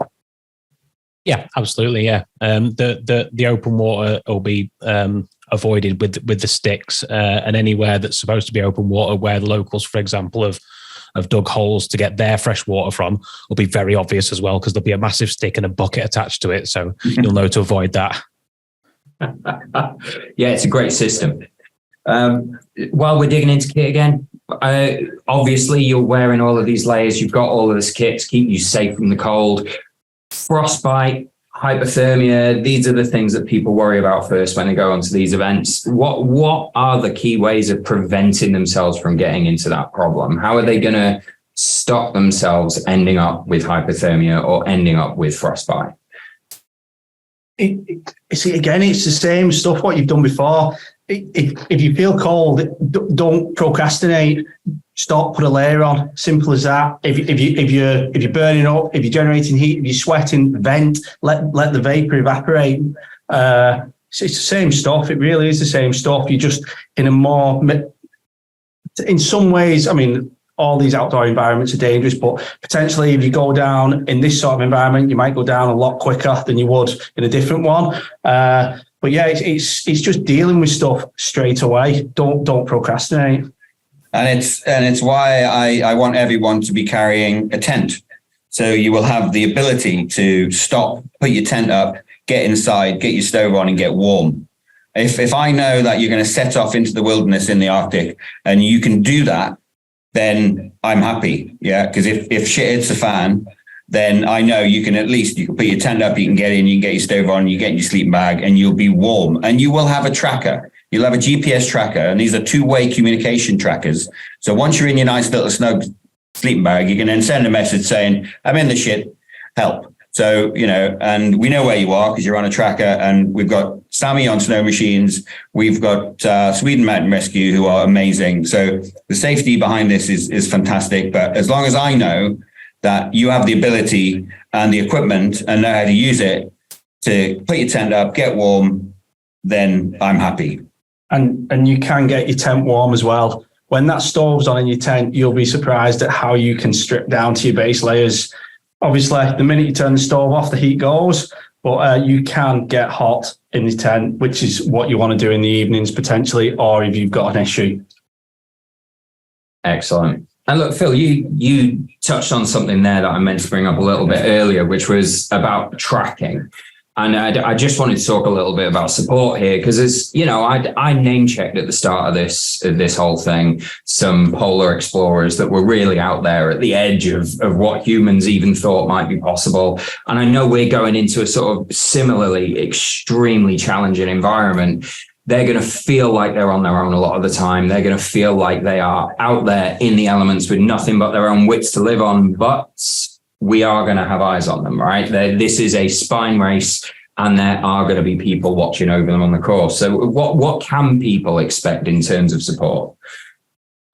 Yeah, absolutely. Yeah. The open water will be avoided with the sticks, and anywhere that's supposed to be open water where the locals, for example, have dug holes to get their fresh water from, will be very obvious as well, because there'll be a massive stick and a bucket attached to it. So you'll know to avoid that. Yeah, it's a great system. While we're digging into kit again, obviously you're wearing all of these layers. You've got all of this kit to keep you safe from the cold. Frostbite, hypothermia, these are the things that people worry about first when they go onto these events. What are the key ways of preventing themselves from getting into that problem? How are they going to stop themselves ending up with hypothermia or ending up with frostbite? It's the same stuff what you've done before. If you feel cold, don't procrastinate. Stop, put a layer on. Simple as that. If you're burning up, if you're generating heat, if you're sweating, vent. Let the vapor evaporate. It's the same stuff. It really is the same stuff. You're just in some ways. I mean, all these outdoor environments are dangerous, but potentially if you go down in this sort of environment, you might go down a lot quicker than you would in a different one. But yeah, it's just dealing with stuff straight away. Don't procrastinate. And it's why I want everyone to be carrying a tent. So you will have the ability to stop, put your tent up, get inside, get your stove on and get warm. If I know that you're going to set off into the wilderness in the Arctic and you can do that, then I'm happy. Yeah. Because if shit hits the fan, then I know you can put your tent up, you can get in, you can get your stove on, you get in your sleeping bag and you'll be warm. And you will have a tracker. You'll have a GPS tracker. And these are two-way communication trackers. So once you're in your nice little snug sleeping bag, you can then send a message saying, I'm in the shit, help. So, and we know where you are because you're on a tracker, and we've got Sammy on snow machines. We've got Sweden Mountain Rescue, who are amazing. So the safety behind this is fantastic. But as long as I know that you have the ability and the equipment and know how to use it to put your tent up, get warm, then I'm happy. And you can get your tent warm as well. When that stove's on in your tent, you'll be surprised at how you can strip down to your base layers. Obviously, the minute you turn the stove off, the heat goes, but you can get hot in the tent, which is what you want to do in the evenings potentially, or if you've got an issue. Excellent. And look, Phil, you touched on something there that I meant to bring up a little bit earlier, which was about tracking. And I just wanted to talk a little bit about support here, because I name checked at the start of this whole thing some polar explorers that were really out there at the edge of what humans even thought might be possible. And I know we're going into a sort of similarly extremely challenging environment. They're going to feel like they're on their own a lot of the time. They're going to feel like they are out there in the elements with nothing but their own wits to live on. But we are going to have eyes on them, right? This is a spine race, and there are going to be people watching over them on the course. So what can people expect in terms of support?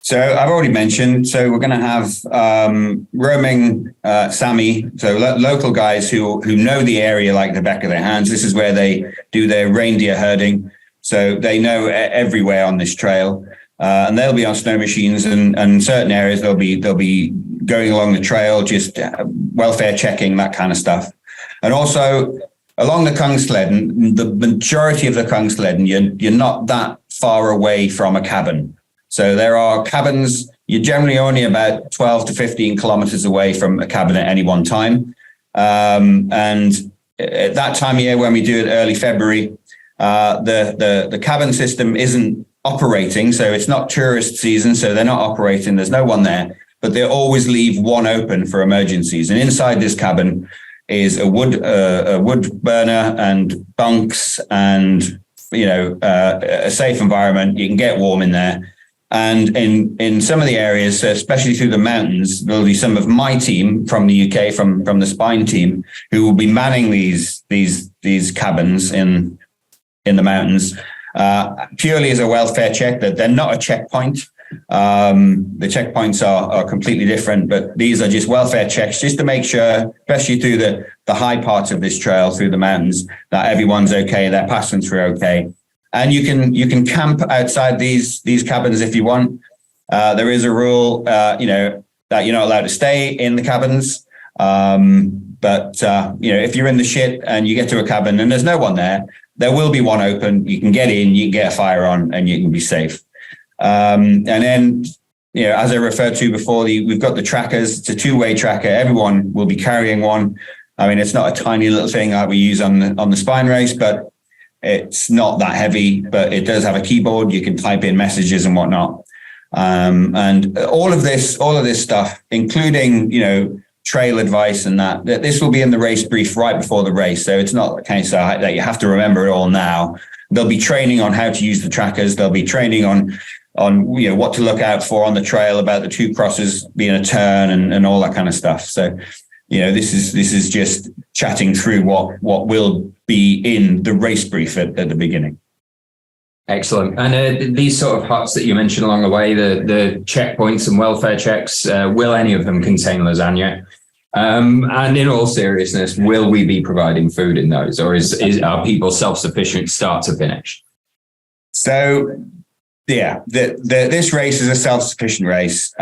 So I've already mentioned, so we're going to have roaming Sami, so local guys who know the area like the back of their hands. This is where they do their reindeer herding. So they know everywhere on this trail. And they'll be on snow machines, and certain areas they'll be going along the trail, just welfare checking, that kind of stuff. And also along the Kungsleden, the majority of the Kungsleden, you're not that far away from a cabin. So there are cabins, you're generally only about 12 to 15 kilometers away from a cabin at any one time. And at that time of year, when we do it early February, the cabin system isn't operating, so it's not tourist season, so they're not operating, there's no one there, but they always leave one open for emergencies. And inside this cabin is a wood burner and bunks and a safe environment. You can get warm in there. And in some of the areas, especially through the mountains, there'll be some of my team from the UK, from the Spine team, who will be manning these cabins in the mountains. Purely as a welfare check, that they're not a checkpoint. The checkpoints are completely different, but these are just welfare checks, just to make sure, especially through the high parts of this trail through the mountains, that everyone's okay, they're passing through okay. And you can camp outside these cabins if you want. There is a rule, that you're not allowed to stay in the cabins. But if you're in the shit and you get to a cabin and there's no one there will be one open. You can get in, you can get a fire on, and you can be safe. And then, as I referred to before, we've got the trackers. It's a two-way tracker. Everyone will be carrying one. I mean, it's not a tiny little thing like we use on the spine race, but It's not that heavy, but it does have a keyboard. You can type in messages and whatnot. And all of this stuff, including, trail advice and that this will be in the race brief right before the race. So it's not the case that you have to remember it all now. There'll be training on how to use the trackers. There'll be training on what to look out for on the trail, about the two crosses being a turn and all that kind of stuff. So, this is just chatting through what will be in the race brief at the beginning. Excellent. And these sort of huts that you mentioned along the way, the checkpoints and welfare checks, will any of them contain lasagna? And in all seriousness, will we be providing food in those, or are people self-sufficient start to finish? So, yeah, this race is a self-sufficient race.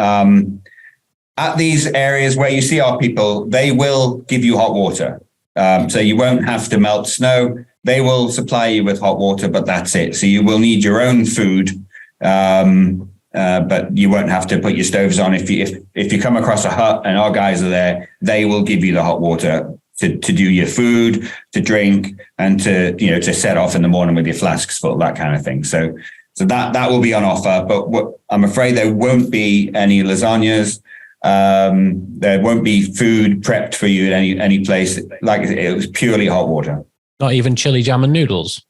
At these areas where you see our people, they will give you hot water. So you won't have to melt snow. They will supply you with hot water, but that's it. So you will need your own food, but you won't have to put your stoves on. If you come across a hut and our guys are there, they will give you the hot water to do your food, to drink, and to set off in the morning with your flasks full, that kind of thing. So that will be on offer. But I'm afraid there won't be any lasagnas. There won't be food prepped for you at any place. Like it was purely hot water. Not even chili jam and noodles.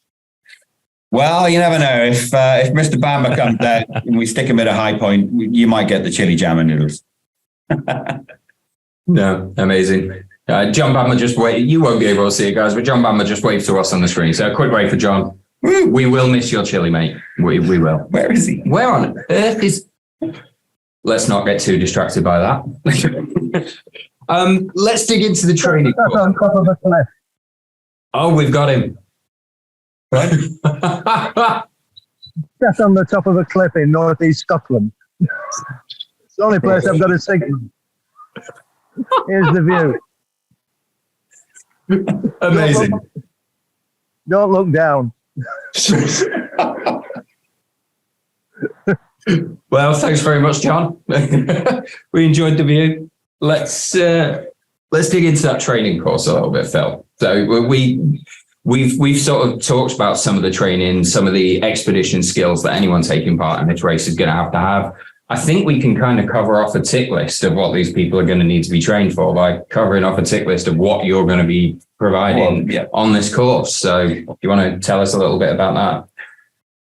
Well, you never know. If Mr. Bamber comes there and we stick him at a high point, you might get the chili jam and noodles. No, amazing. John Bamber just waved. You won't be able to see it, guys, but John Bamber just waved to us on the screen. So a quick wave for John. We will miss your chili, mate. We will. Where is he? Where on earth is... Let's not get too distracted by that. Let's dig into the training. That's on top of a cliff. Oh, we've got him. That's on the top of a cliff in northeast Scotland. It's the only place I've got a signal. Here's the view. Amazing. Don't look down. Well, thanks very much, John. We enjoyed the view. Let's dig into that training course a little bit, Phil. So we've sort of talked about some of the training, some of the expedition skills that anyone taking part in this race is going to have. I think we can kind of cover off a tick list of what these people are going to need to be trained for by covering off a tick list of what you're going to be providing on this course. So do you want to tell us a little bit about that?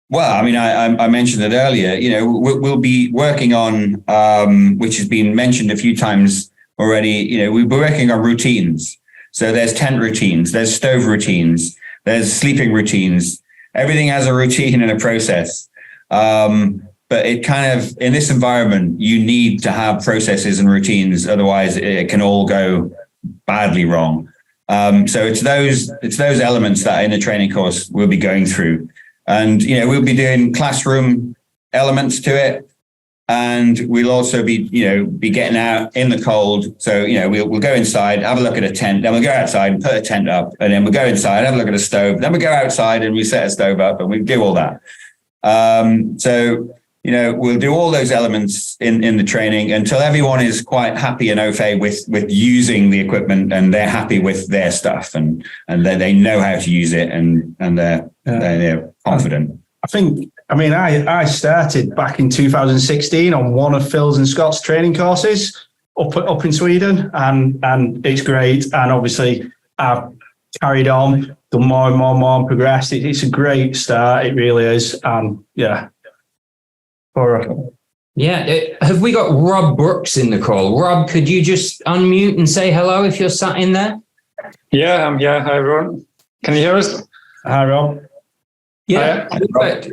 Well, I mean, I mentioned it earlier. We'll be working on, which has been mentioned a few times already. We'll be working on routines. So there's tent routines, there's stove routines, there's sleeping routines. Everything has a routine and a process. But it kind of, in this environment, you need to have processes and routines. Otherwise, it can all go badly wrong. So it's those elements that in the training course we'll be going through. And, we'll be doing classroom elements to it. And we'll also be getting out in the cold. So, we'll go inside, have a look at a tent, then we'll go outside and put a tent up. And then we'll go inside, have a look at a stove. Then we go outside and we set a stove up and we do all that. We'll do all those elements in the training until everyone is quite happy and okay with using the equipment and they're happy with their stuff and they know how to use it and they're confident. I started back in 2016 on one of Phil's and Scott's training courses up in Sweden, and it's great. And obviously, I've carried on, done more and more, progressed. It's a great start. It really is. And yeah. Have we got Rob Brooks in the call? Rob, could you just unmute and say hello if you're sat in there? Yeah, I'm here. Hi, everyone. Can you hear us? Hi, Rob. Yeah.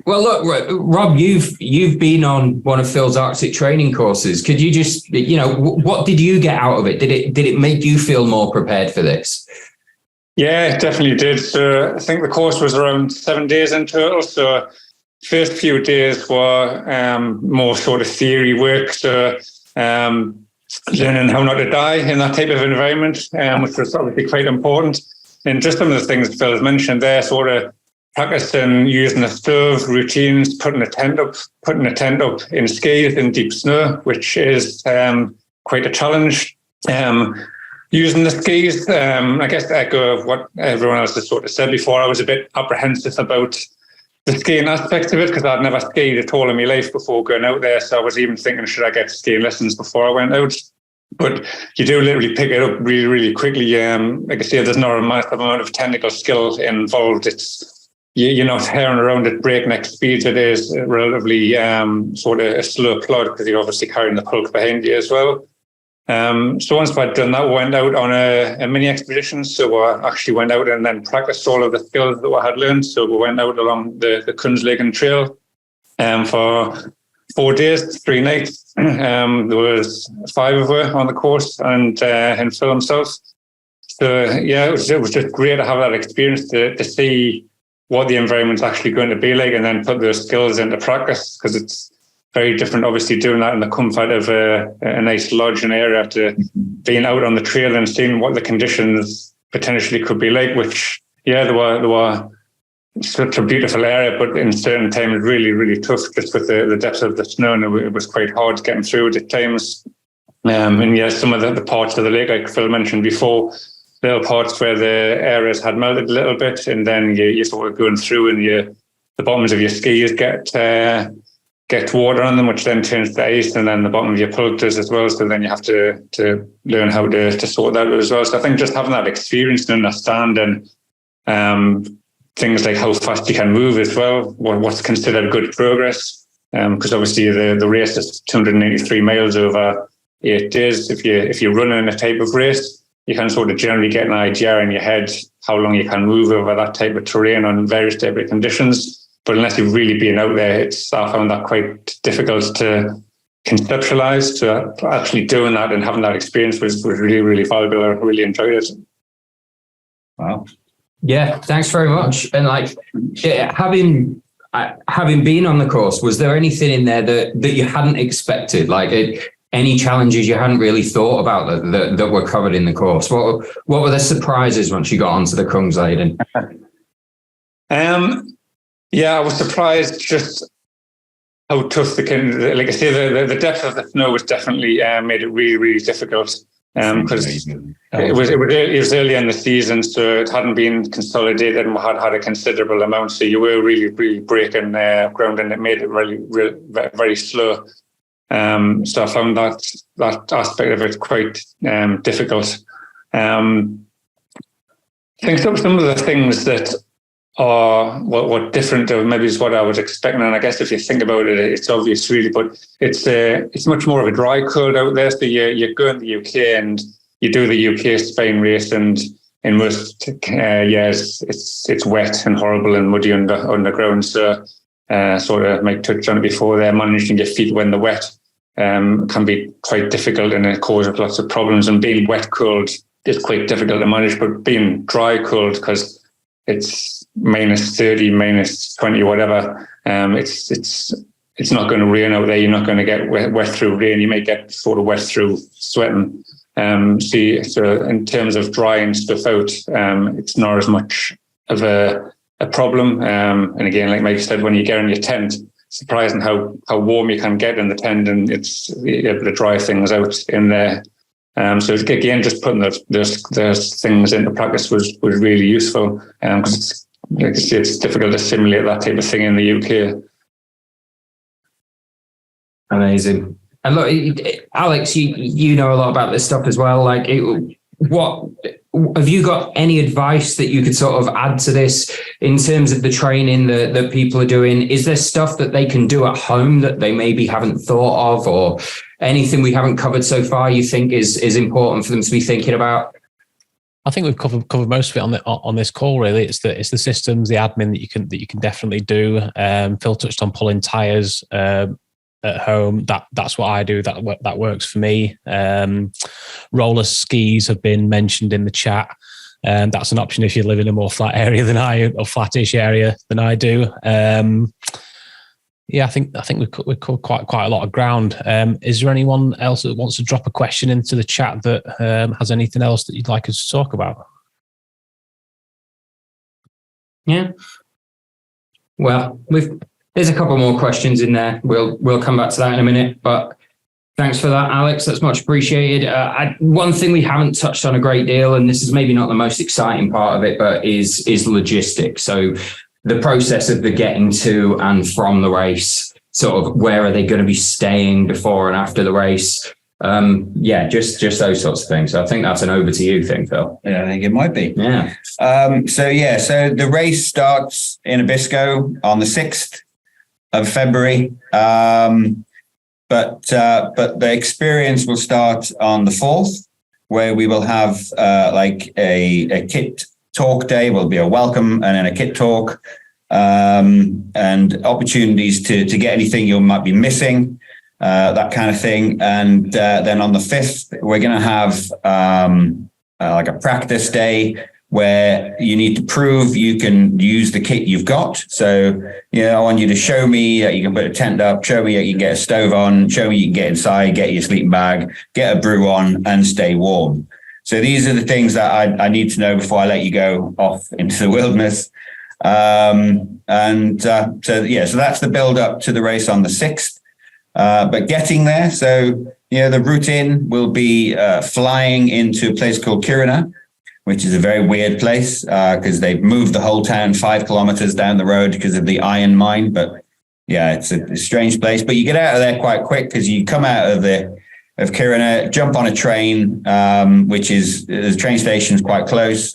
Well, look, Rob, you've been on one of Phil's Arctic training courses. Could you just, what did you get out of it? Did it make you feel more prepared for this? Yeah, it definitely did. So I think the course was around 7 days in total. So first few days were more sort of theory work. So learning how not to die in that type of environment, which was obviously quite important. And just some of the things Phil has mentioned there, sort of practicing using a stove, routines, putting a tent up in skis in deep snow, which is quite a challenge. using the skis. I guess to echo what everyone else has sort of said before, I was a bit apprehensive about the skiing aspect of it because I'd never skied at all in my life before going out there. So I was even thinking, should I get skiing lessons before I went out? But you do literally pick it up really, really quickly. Like I say, there's not a massive amount of technical skill involved. It's you're not tearing around at breakneck speeds. It is relatively sort of a slow plod because you're obviously carrying the pulk behind you as well. So once I'd done that, we went out on a mini expedition. So I actually went out and then practiced all of the skills that I had learned. So we went out along the Kunzlegen Trail for 4 days, 3 nights. There was 5 of us on the course and in Phil himself. So yeah, it was just great to have that experience to see what the environment's actually going to be like and then put those skills into practice because it's very different, obviously, doing that in the comfort of a nice lodge and area to being out on the trail and seeing what the conditions potentially could be like, which, yeah, there were such a beautiful area, but in certain times really, really tough just with the depth of the snow, and it was quite hard getting through it at times. And yeah, some of the parts of the lake, like Phil mentioned before, little parts where the areas had melted a little bit, and then you're sort of going through and the bottoms of your skis get water on them, which then turns to ice, and then the bottom of your pulk does as well. So then you have to learn how to sort that out as well. So I think just having that experience and understanding things like how fast you can move as well, what's considered good progress, because obviously the race is 283 miles over 8 days. If you're running a type of race, you can sort of generally get an idea in your head how long you can move over that type of terrain on various type of conditions. But unless you've really been out there, I found that quite difficult to conceptualize. So actually doing that and having that experience was really, really valuable. I really enjoyed it. Wow. Yeah, thanks very much. And having been on the course, was there anything in there that you hadn't expected? Any challenges you hadn't really thought about that were covered in the course? What were the surprises once you got onto the Kungsleden? Yeah, I was surprised just how tough like I say, the depth of the snow was definitely made it really, really difficult because it was early in the season, so it hadn't been consolidated and we had a considerable amount. So you were really, really breaking ground, and it made it really, really very slow. So I found that aspect of it quite difficult. I think some of the things that are what different or maybe is what I was expecting, and I guess if you think about it, it's obvious really, but it's much more of a dry cold out there. So you go in the UK and you do the UK spine race, and in most years it's wet and horrible and muddy underground. So sort of Mike touched on it before there, managing your feet when they're wet can be quite difficult, and it causes lots of problems. And being wet cold is quite difficult to manage, but being dry cold, because it's minus 30, minus 20, whatever. It's not going to rain out there. You're not going to get wet through rain. You may get sort of wet through sweating. So in terms of drying stuff out, it's not as much of a problem. And again, like Mike said, when you get in your tent, surprising how warm you can get in the tent, and it's able to dry things out in there. So again, just putting those things into practice was really useful, because it's difficult to simulate that type of thing in the UK. Amazing. And look, Alex, you know a lot about this stuff as well. What have you got any advice that you could sort of add to this in terms of the training that people are doing? Is there stuff that they can do at home that they maybe haven't thought of, or anything we haven't covered so far you think is important for them to be thinking about? I think we've covered most of it on this call. Really, it's the systems, the admin that you can definitely do. Phil touched on pulling tires at home. That's what I do. That works for me. Roller skis have been mentioned in the chat. That's an option if you live in a more flat area than or flattish area than I do. Yeah, I think we've covered quite a lot of ground. Is there anyone else that wants to drop a question into the chat that has anything else that you'd like us to talk about? Yeah. Well, there's a couple more questions in there. We'll come back to that in a minute. But Thanks for that, Alex. That's much appreciated. One thing we haven't touched on a great deal, and this is maybe not the most exciting part of it, but is logistics. So the process of the getting to and from the race, sort of where are they going to be staying before and after the race? Just those sorts of things. So I think that's an over to you thing, Phil. Yeah, I think it might be. Yeah. So the race starts in Abisko on the 6th of February. But the experience will start on the 4th, where we will have like a kit talk day. Will be a welcome and then a kit talk, and opportunities to get anything you might be missing, that kind of thing. And then on the 5th, we're going to have like a practice day where you need to prove you can use the kit you've got. So, I want you to show me that you can put a tent up, show me that you can get a stove on, show me you can get inside, get your sleeping bag, get a brew on and stay warm. So these are the things that I need to know before I let you go off into the wilderness. So that's the build up to the race on the 6th. But getting there, so, the route in will be flying into a place called Kiruna, which is a very weird place because they've moved the whole town 5 kilometers down the road because of the iron mine. But yeah, it's a strange place. But you get out of there quite quick because you come out of Kiruna, jump on a train, which is the train station is quite close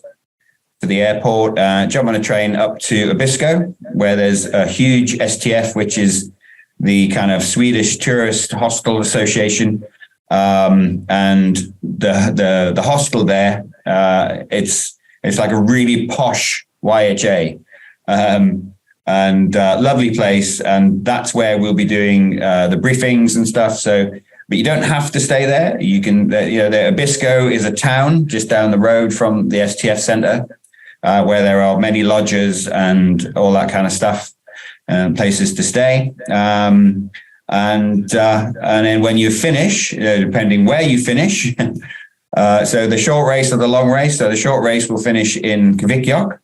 to the airport. Jump on a train up to Abisko, where there's a huge STF, which is the kind of Swedish Tourist Hostel Association, and the hostel there. It's like a really posh YHA, and lovely place, and that's where we'll be doing the briefings and stuff. So, but you don't have to stay there. You can, the Abisko is a town just down the road from the STF Centre, where there are many lodges and all that kind of stuff, and places to stay. And then when you finish, depending where you finish. So the short race or the long race. So the short race will finish in Kvikkjokk,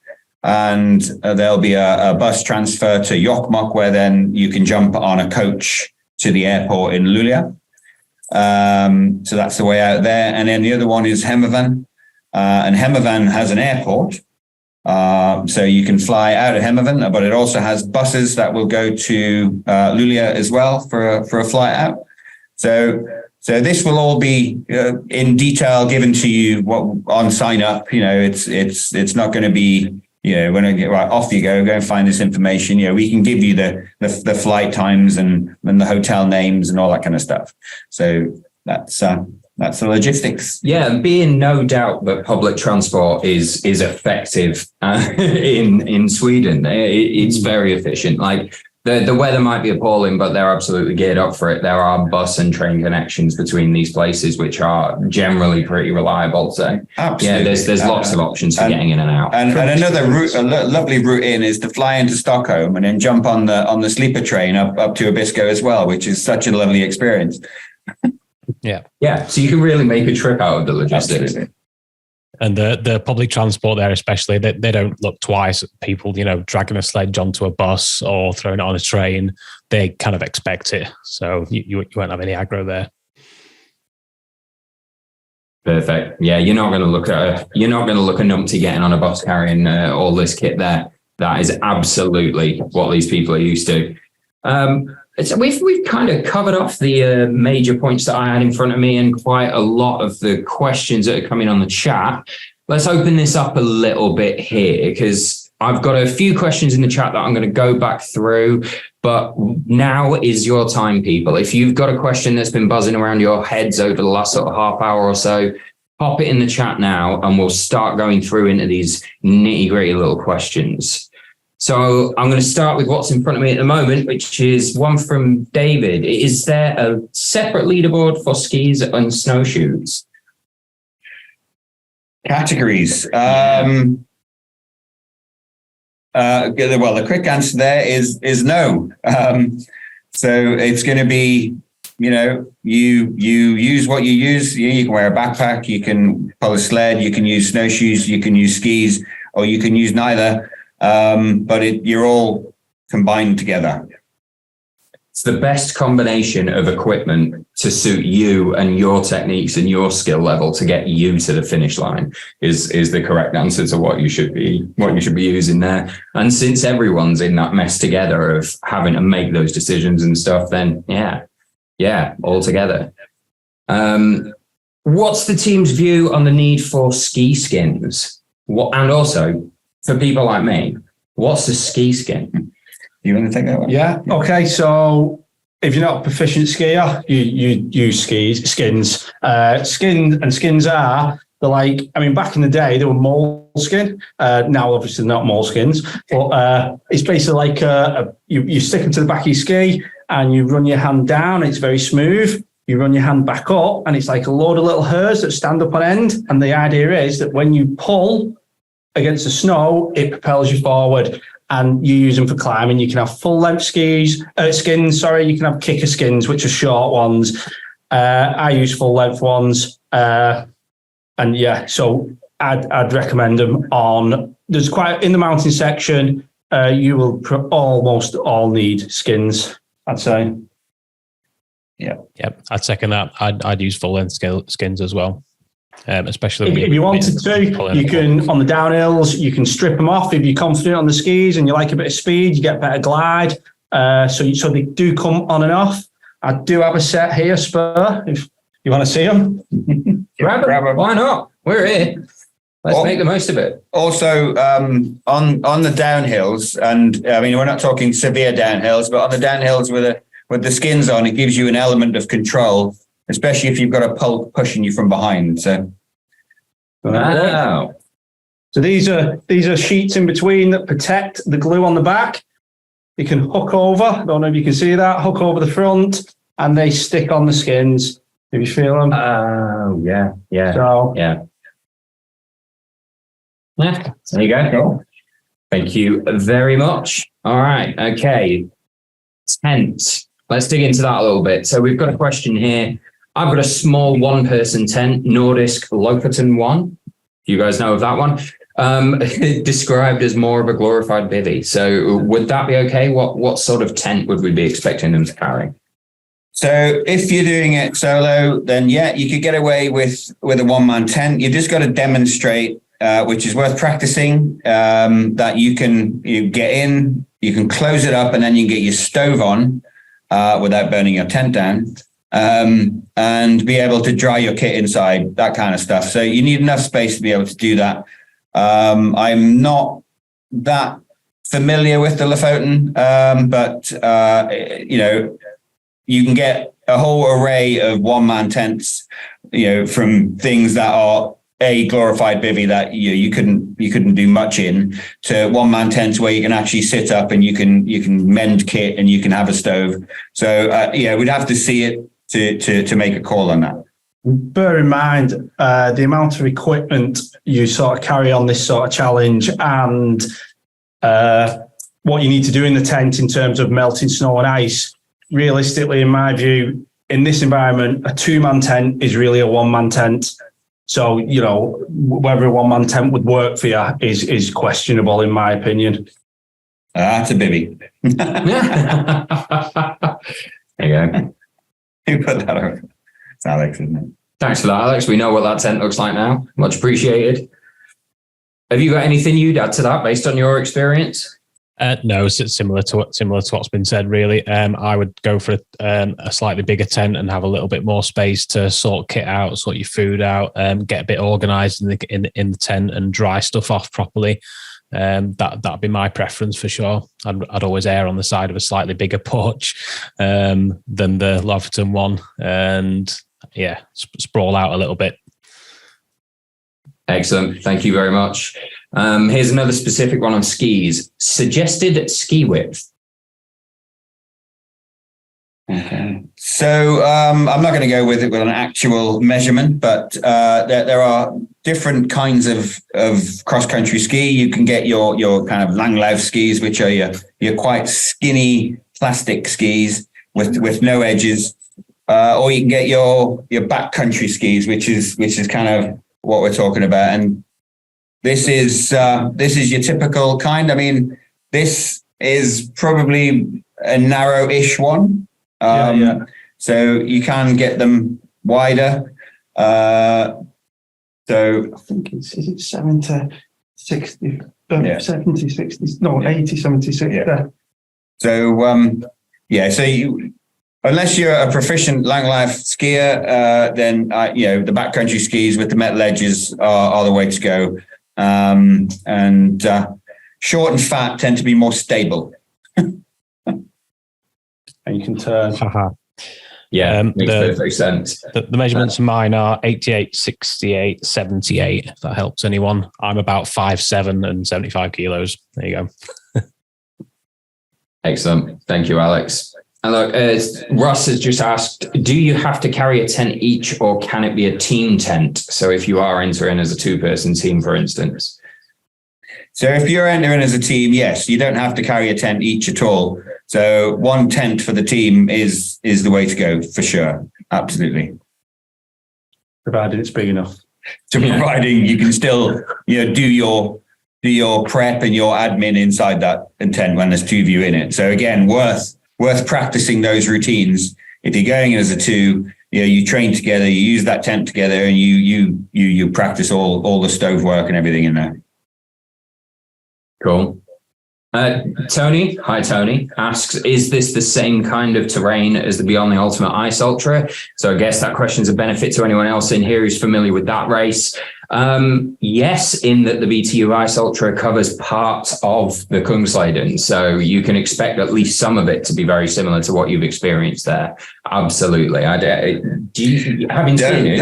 and there'll be a bus transfer to Jokkmokk, where then you can jump on a coach to the airport in Luleå. So that's the way out there. And then the other one is Hemavan, and Hemavan has an airport. So you can fly out of Hemavan, but it also has buses that will go to Luleå as well for a flight out. So this will all be in detail given to you on sign up. It's not going to be when I get right off you go and find this information. We can give you the flight times and the hotel names and all that kind of stuff. So that's the logistics. Yeah, be in no doubt that public transport is effective in Sweden. It's very efficient. Like the weather might be appalling, but they're absolutely geared up for it. There are bus and train connections between these places, which are generally pretty reliable. So absolutely. Yeah, there's lots of options for getting in and out. And another route, a lovely route in, is to fly into Stockholm and then jump on the sleeper train up to Abisko as well, which is such a lovely experience. Yeah. So you can really make a trip out of the logistics. Absolutely. And the public transport there, especially, they don't look twice at people, dragging a sledge onto a bus or throwing it on a train. They kind of expect it. So you won't have any aggro there. Perfect. Yeah, you're not going to look a numpty getting on a bus carrying all this kit there. That is absolutely what these people are used to. So we've kind of covered off the major points that I had in front of me and quite a lot of the questions that are coming on the chat. Let's open this up a little bit here because I've got a few questions in the chat that I'm going to go back through. But now is your time, people. If you've got a question that's been buzzing around your heads over the last sort of half hour or so, pop it in the chat now and we'll start going through into these nitty-gritty little questions. So I'm going to start with what's in front of me at the moment, which is one from David. Is there a separate leaderboard for skis and snowshoes? Categories. Well, the quick answer there is no. So it's going to be, you use what you use. You can wear a backpack, you can pull a sled, you can use snowshoes, you can use skis, or you can use neither. But you're all combined together. It's the best combination of equipment to suit you and your techniques and your skill level to get you to the finish line is the correct answer to what you should be using there. And since everyone's in that mess together of having to make those decisions and stuff, then yeah, all together. What's the team's view on the need for ski skins? And also for people like me, what's a ski skin? You want to take that one? Yeah. Okay. So if you're not a proficient skier, you use skins. Skins are, they're like, I mean, back in the day, they were moleskin. Now, obviously, not moleskins, but it's basically like you stick them to the back of your ski and you run your hand down. It's very smooth. You run your hand back up and it's like a load of little hairs that stand up on end. And the idea is that when you pull against the snow, it propels you forward. And you use them for climbing. You can have full length skins. You can have kicker skins, which are short ones. I use full length ones. So I'd recommend them on. There's quite in the mountain section. You will almost all need skins, I'd say. Yeah, I'd second that. I'd use full length skins as well. Especially if you wanted to, you can on the downhills. You can strip them off if you're confident on the skis and you like a bit of speed. You get better glide. So they do come on and off. I do have a set here, spur. If you want to see them, grab them. Why not? We're here. Let's make the most of it. Also, on the downhills, and I mean we're not talking severe downhills, but on the downhills with the skins on, it gives you an element of control. Especially if you've got a pole pushing you from behind. So, wow. So these are sheets in between that protect the glue on the back. You can hook over. I don't know if you can see that. Hook over the front, and they stick on the skins. If you feel them. Oh yeah. So, yeah. There you go. Cool. Thank you very much. All right. Okay. Tent. Let's dig into that a little bit. So we've got a question here. I've got a small one-person tent, Nordisk Lofoten 1. You guys know of that one? Described as more of a glorified bivvy. So would that be okay? What sort of tent would we be expecting them to carry? So if you're doing it solo, then yeah, you could get away with a one-man tent. You've just got to demonstrate, which is worth practicing, that you get in, you can close it up, and then you can get your stove on without burning your tent down. And be able to dry your kit inside, that kind of stuff. So you need enough space to be able to do that. I'm not that familiar with the Lofoten, but you can get a whole array of one-man tents, from things that are a glorified bivvy that you couldn't do much in, to one-man tents where you can actually sit up and you can mend kit and you can have a stove. So we'd have to see it to make a call on that. Bear in mind the amount of equipment you sort of carry on this sort of challenge and what you need to do in the tent in terms of melting snow and ice. Realistically, in my view, in this environment, a two-man tent is really a one-man tent. So, whether a one-man tent would work for you is questionable, in my opinion. That's a bivvy. There you go. Who put that over? It's Alex, isn't it? Thanks for that, Alex. We know what that tent looks like now. Much appreciated. Have you got anything you'd add to that based on your experience? No, it's similar to what's been said, really. I would go for a slightly bigger tent and have a little bit more space to sort kit out, sort your food out, get a bit organised in the tent and dry stuff off properly. That'd be my preference for sure. I'd always err on the side of a slightly bigger porch than the Lofoten one, and sprawl out a little bit. Excellent. Thank you very much. Here's another specific one on skis. Suggested ski width. Okay. So I'm not going to go with it with an actual measurement, but there are different kinds of cross-country ski. You can get your kind of Langlauf skis, which are your quite skinny plastic skis with no edges, or you can get your backcountry skis, which is kind of what we're talking about. And this is your typical kind. I mean, this is probably a narrow-ish one. So you can get them wider. So I think is it 70, 60, 70, 60, no, 80, 70, 60. Yeah. So, so unless you're a proficient lang life skier, then, the backcountry skis with the metal edges are the way to go. And short and fat tend to be more stable. And you can turn. Yeah, makes perfect sense. The measurements of mine are 88, 68, 78, if that helps anyone. I'm about 5'7" and 75 kilos. There you go. Excellent. Thank you, Alex. And look, Russ has just asked, do you have to carry a tent each or can it be a team tent? So if you are entering as a 2-person team, for instance. So if you're entering as a team, yes, you don't have to carry a tent each at all. So one tent for the team is the way to go for sure. Absolutely. Provided it's big enough. Providing you can still, do your prep and your admin inside that tent when there's 2 of you in it. So again, worth practicing those routines. If you're going as a 2, you train together, you use that tent together, and you practice all the stove work and everything in there. Cool. Tony, hi Tony, asks, is this the same kind of terrain as the Beyond the Ultimate Ice Ultra? So I guess that question's a benefit to anyone else in here who's familiar with that race. Yes, in that the BTU Ice Ultra covers part of the Kungsleden, so you can expect at least some of it to be very similar to what you've experienced there. Absolutely. Having seen it,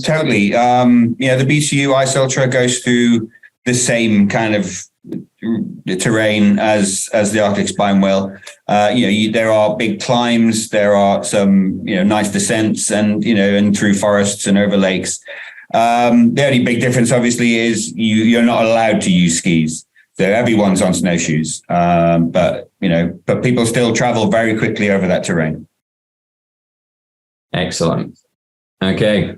totally. The BTU Ice Ultra goes through the same kind of terrain as the Arctic Spine will. There are big climbs, there are some nice descents, and through forests and over lakes. The only big difference, obviously, is you're not allowed to use skis. So everyone's on snowshoes, but people still travel very quickly over that terrain. Excellent. Okay.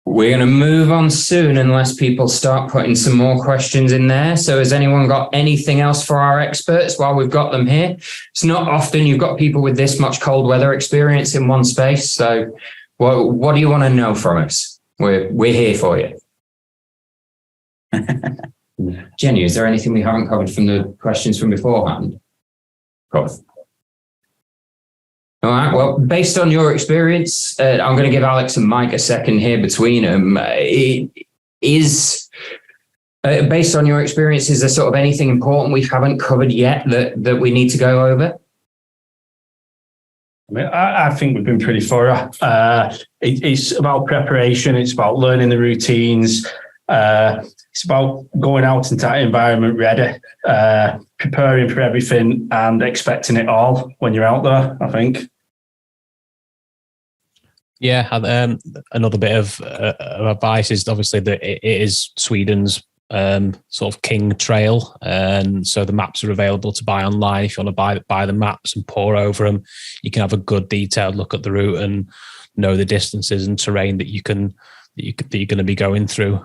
We're going to move on soon unless people start putting some more questions in there. So has anyone got anything else for our experts while we've got them here? It's not often you've got people with this much cold weather experience in one space. So what do you want to know from us? We're here for you. Jenny, is there anything we haven't covered from the questions from beforehand? Cool. All right. Well, based on your experience, I'm going to give Alex and Mike a second here between them. Based on your experience, is there sort of anything important we haven't covered yet that we need to go over? I think we've been pretty thorough. It's about preparation. It's about learning the routines. It's about going out into that environment ready, preparing for everything and expecting it all when you're out there, I think. Yeah, another bit of advice is obviously that it is Sweden's sort of king trail, and so the maps are available to buy online. If you want to buy the maps and pore over them, you can have a good detailed look at the route and know the distances and terrain that you're going to be going through.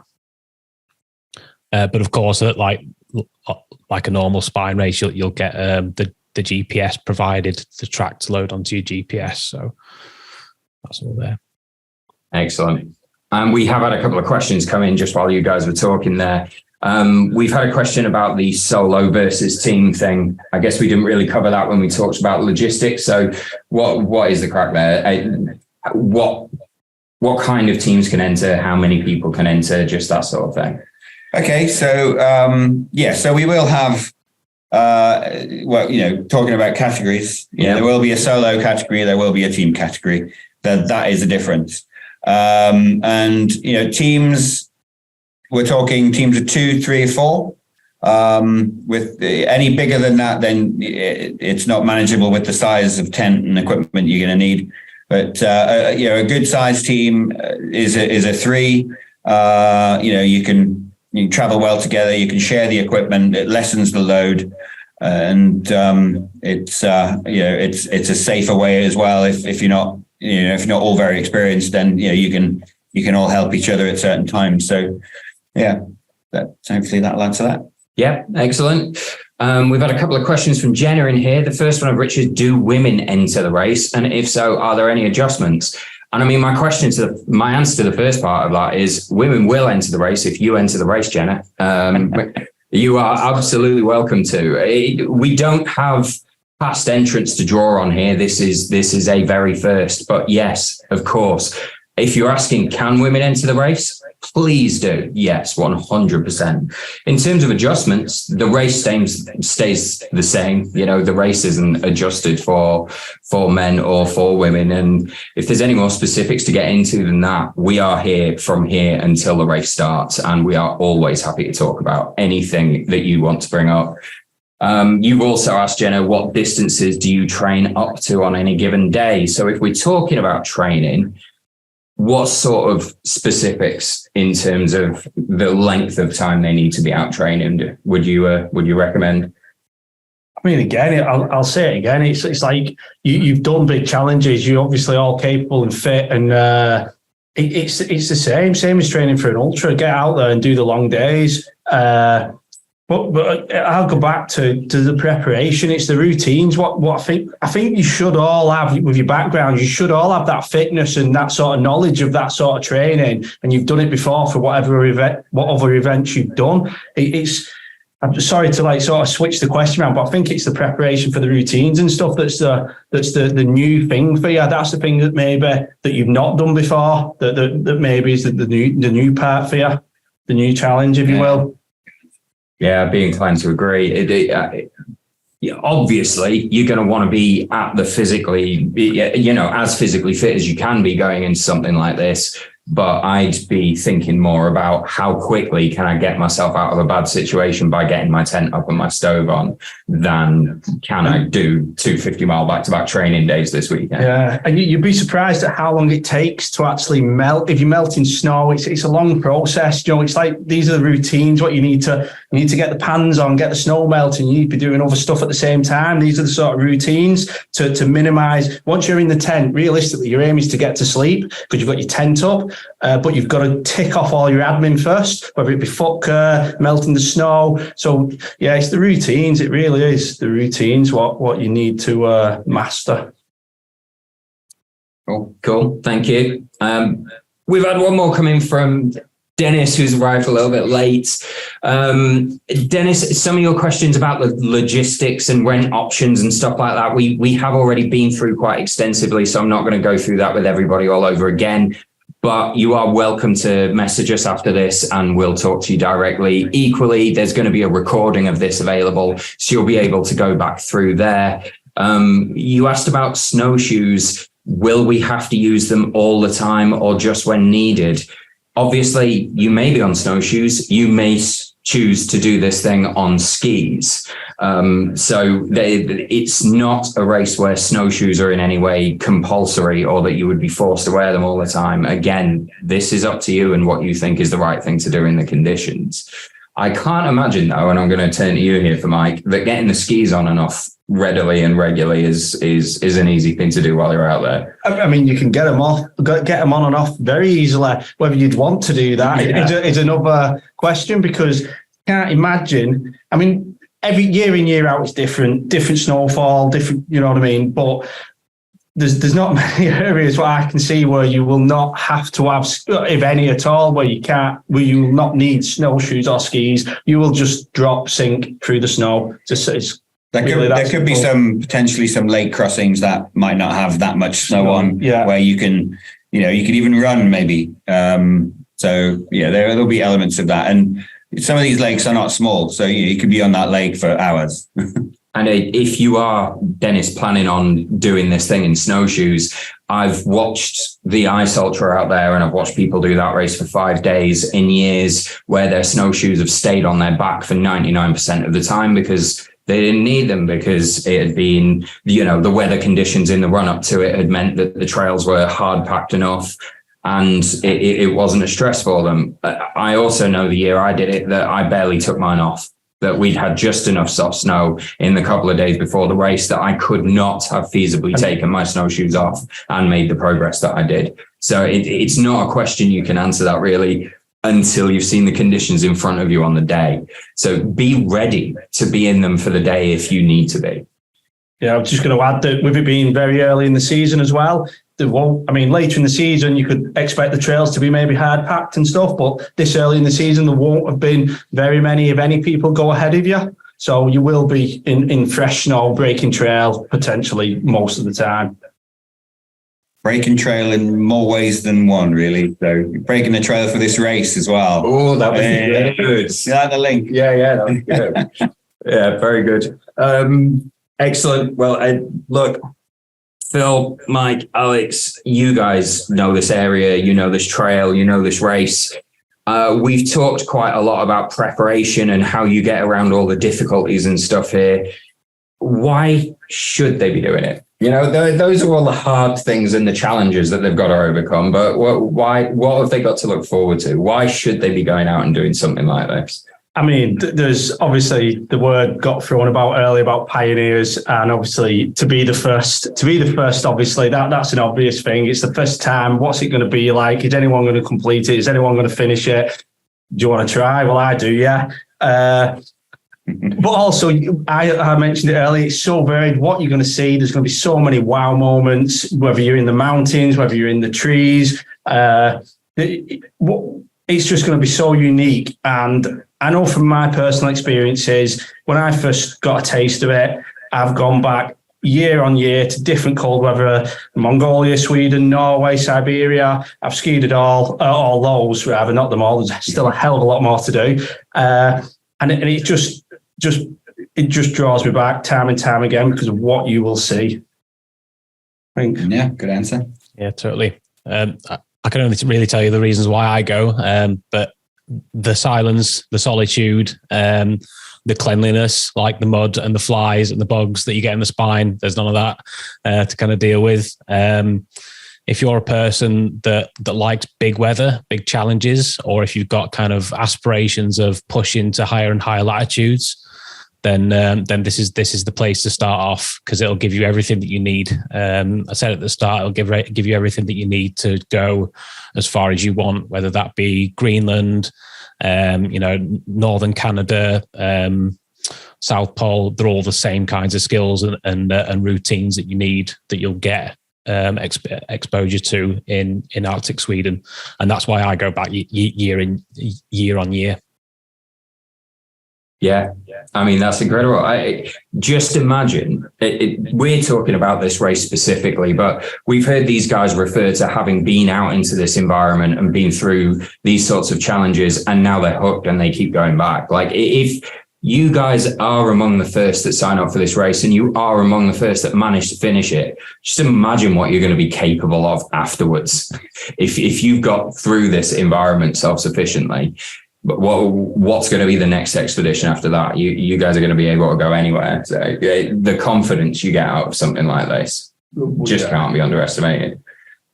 But of course, like a normal spine race, you'll get the GPS provided, the track to load onto your GPS. So that's all there. Excellent. We have had a couple of questions come in just while you guys were talking there. We've had a question about the solo versus team thing. I guess we didn't really cover that when we talked about logistics. So what is the crack there? What kind of teams can enter? How many people can enter? Just that sort of thing. Okay, so so we will have talking about categories. There will be a solo category, there will be a team category. That is the difference. And teams, we're talking teams of 2, 3, or 4. With any bigger than that, then it's not manageable with the size of tent and equipment you're going to need. But a good sized team is a 3. You can travel well together. You can share the equipment. It lessens the load, and it's a safer way as well. If you're not all very experienced, then you can all help each other at certain times. So hopefully that'll answer that. Yeah, excellent. We've had a couple of questions from Jenna in here. The first one of Richard: do women enter the race? And if so, are there any adjustments? And I mean, my answer to the first part of that is women will enter the race if you enter the race, Jenna. You are absolutely welcome to. We don't have past entrants to draw on here. This is a very first. But yes, of course, if you're asking, can women enter the race? Please do. Yes, 100%. In terms of adjustments, the race stays the same. You know, the race isn't adjusted for men or for women. And if there's any more specifics to get into than that, we are here from here until the race starts. And we are always happy to talk about anything that you want to bring up. You've also asked, Jenna, what distances do you train up to on any given day? So if we're talking about training, what sort of specifics in terms of the length of time they need to be out training would you recommend? I mean, again, I'll say it again. It's like you've done big challenges. You're obviously all capable and fit, and it's the same as training for an ultra. Get out there and do the long days. But I'll go back to the preparation. It's the routines. What I think you should all have with your background. You should all have that fitness and that sort of knowledge of that sort of training, and you've done it before for what other events you've done. I'm sorry to like sort of switch the question around, but I think it's the preparation for the routines and stuff that's the new thing for you. That's the thing that maybe that you've not done before. That maybe is the new part for you, the new challenge, if you will. Yeah, I'd be inclined to agree. Obviously, you're going to want to be at the as physically fit as you can be going into something like this. But I'd be thinking more about how quickly can I get myself out of a bad situation by getting my tent up and my stove on than can I do 250-mile back-to-back training days this weekend. Yeah, and you'd be surprised at how long it takes to actually melt. If you melt in snow, it's a long process. You know, it's like these are the routines. What you need to get the pans on, get the snow melting. You need to be doing other stuff at the same time. These are the sort of routines to minimise. Once you're in the tent, realistically, your aim is to get to sleep because you've got your tent up. But you've got to tick off all your admin first, whether it be foot care, melting the snow. So, yeah, it's the routines. It really is the routines, what you need to master. Cool. Thank you. We've had one more coming from Dennis, who's arrived a little bit late. Dennis, some of your questions about the logistics and rent options and stuff like that, we have already been through quite extensively, so I'm not going to go through that with everybody all over again. But you are welcome to message us after this and we'll talk to you directly. Equally, there's going to be a recording of this available, so you'll be able to go back through there. You asked about snowshoes. Will we have to use them all the time or just when needed? Obviously, you may be on snowshoes. You may choose to do this thing on skis. So it's not a race where snowshoes are in any way compulsory or that you would be forced to wear them all the time. Again, this is up to you and what you think is the right thing to do in the conditions. I can't imagine, though, and I'm going to turn to you here for Mike, that getting the skis on and off readily and regularly is an easy thing to do while you're out there. I mean, you can get them on and off very easily. Whether you'd want to do that is another question, because you can't imagine. I mean, every year in, year out, it's different snowfall, different, you know what I mean? But there's not many areas where I can see where you will not have to have, if any at all, where you will not need snowshoes or skis. You will just sink through the snow. There could be potentially some lake crossings that might not have that much snow on, where you can even run maybe. There'll be elements of that. And some of these lakes are not small, so you could be on that lake for hours. And if you are, Dennis, planning on doing this thing in snowshoes, I've watched the Ice Ultra out there and I've watched people do that race for 5 days in years where their snowshoes have stayed on their back for 99% of the time because they didn't need them, because it had been, the weather conditions in the run up to it had meant that the trails were hard packed enough and it wasn't a stress for them. I also know the year I did it that I barely took mine off, that we'd had just enough soft snow in the couple of days before the race that I could not have feasibly taken my snowshoes off and made the progress that I did. So it's not a question you can answer that really. until you've seen the conditions in front of you on the day. So be ready to be in them for the day if you need to be. Yeah, I'm just going to add that with it being very early in the season as well, later in the season, you could expect the trails to be maybe hard packed and stuff, but this early in the season, there won't have been very many, if any, people go ahead of you. So you will be in fresh snow, breaking trail potentially most of the time. Breaking trail in more ways than one, really. So breaking the trail for this race as well. Oh, that was good. You like the link? Yeah, that was good. Yeah, very good. Excellent. Well, look, Phil, Mike, Alex, you guys know this area, you know this trail, you know this race. We've talked quite a lot about preparation and how you get around all the difficulties and stuff here. Why should they be doing it? You know, those are all the hard things and the challenges that they've got to overcome. But what have they got to look forward to? Why should they be going out and doing something like this? I mean, there's obviously the word got thrown about earlier about pioneers, and obviously to be the first, obviously that's an obvious thing. It's the first time. What's it going to be like? Is anyone going to complete it? Is anyone going to finish it? Do you want to try? Well, I do, yeah. But also, I mentioned it earlier, it's so varied what you're going to see. There's going to be so many wow moments, whether you're in the mountains, whether you're in the trees. It's just going to be so unique. And I know from my personal experiences, when I first got a taste of it, I've gone back year on year to different cold weather, Mongolia, Sweden, Norway, Siberia. I've skied it all those, rather, not them all. There's still a hell of a lot more to do. And it just draws me back time and time again because of what you will see. I think. Yeah, good answer. Yeah, totally. I can only really tell you the reasons why I go, but the silence, the solitude, the cleanliness, like the mud and the flies and the bugs that you get in the spine, there's none of that to kind of deal with. If you're a person that likes big weather, big challenges, or if you've got kind of aspirations of pushing to higher and higher latitudes, then this is the place to start off, because it'll give you everything that you need. I said at the start, it'll give you everything that you need to go as far as you want, whether that be Greenland, northern Canada, South Pole. They're all the same kinds of skills and routines that you need, that you'll get exposure to in Arctic Sweden, and that's why I go back year on year. Yeah, I mean, that's incredible. I just imagine, we're talking about this race specifically, but we've heard these guys refer to having been out into this environment and been through these sorts of challenges, and now they're hooked and they keep going back. Like, if you guys are among the first that sign up for this race and you are among the first that manage to finish it, just imagine what you're going to be capable of afterwards. If you've got through this environment self-sufficiently. But what's going to be the next expedition after that? You guys are going to be able to go anywhere. So the confidence you get out of something like this just can't be underestimated.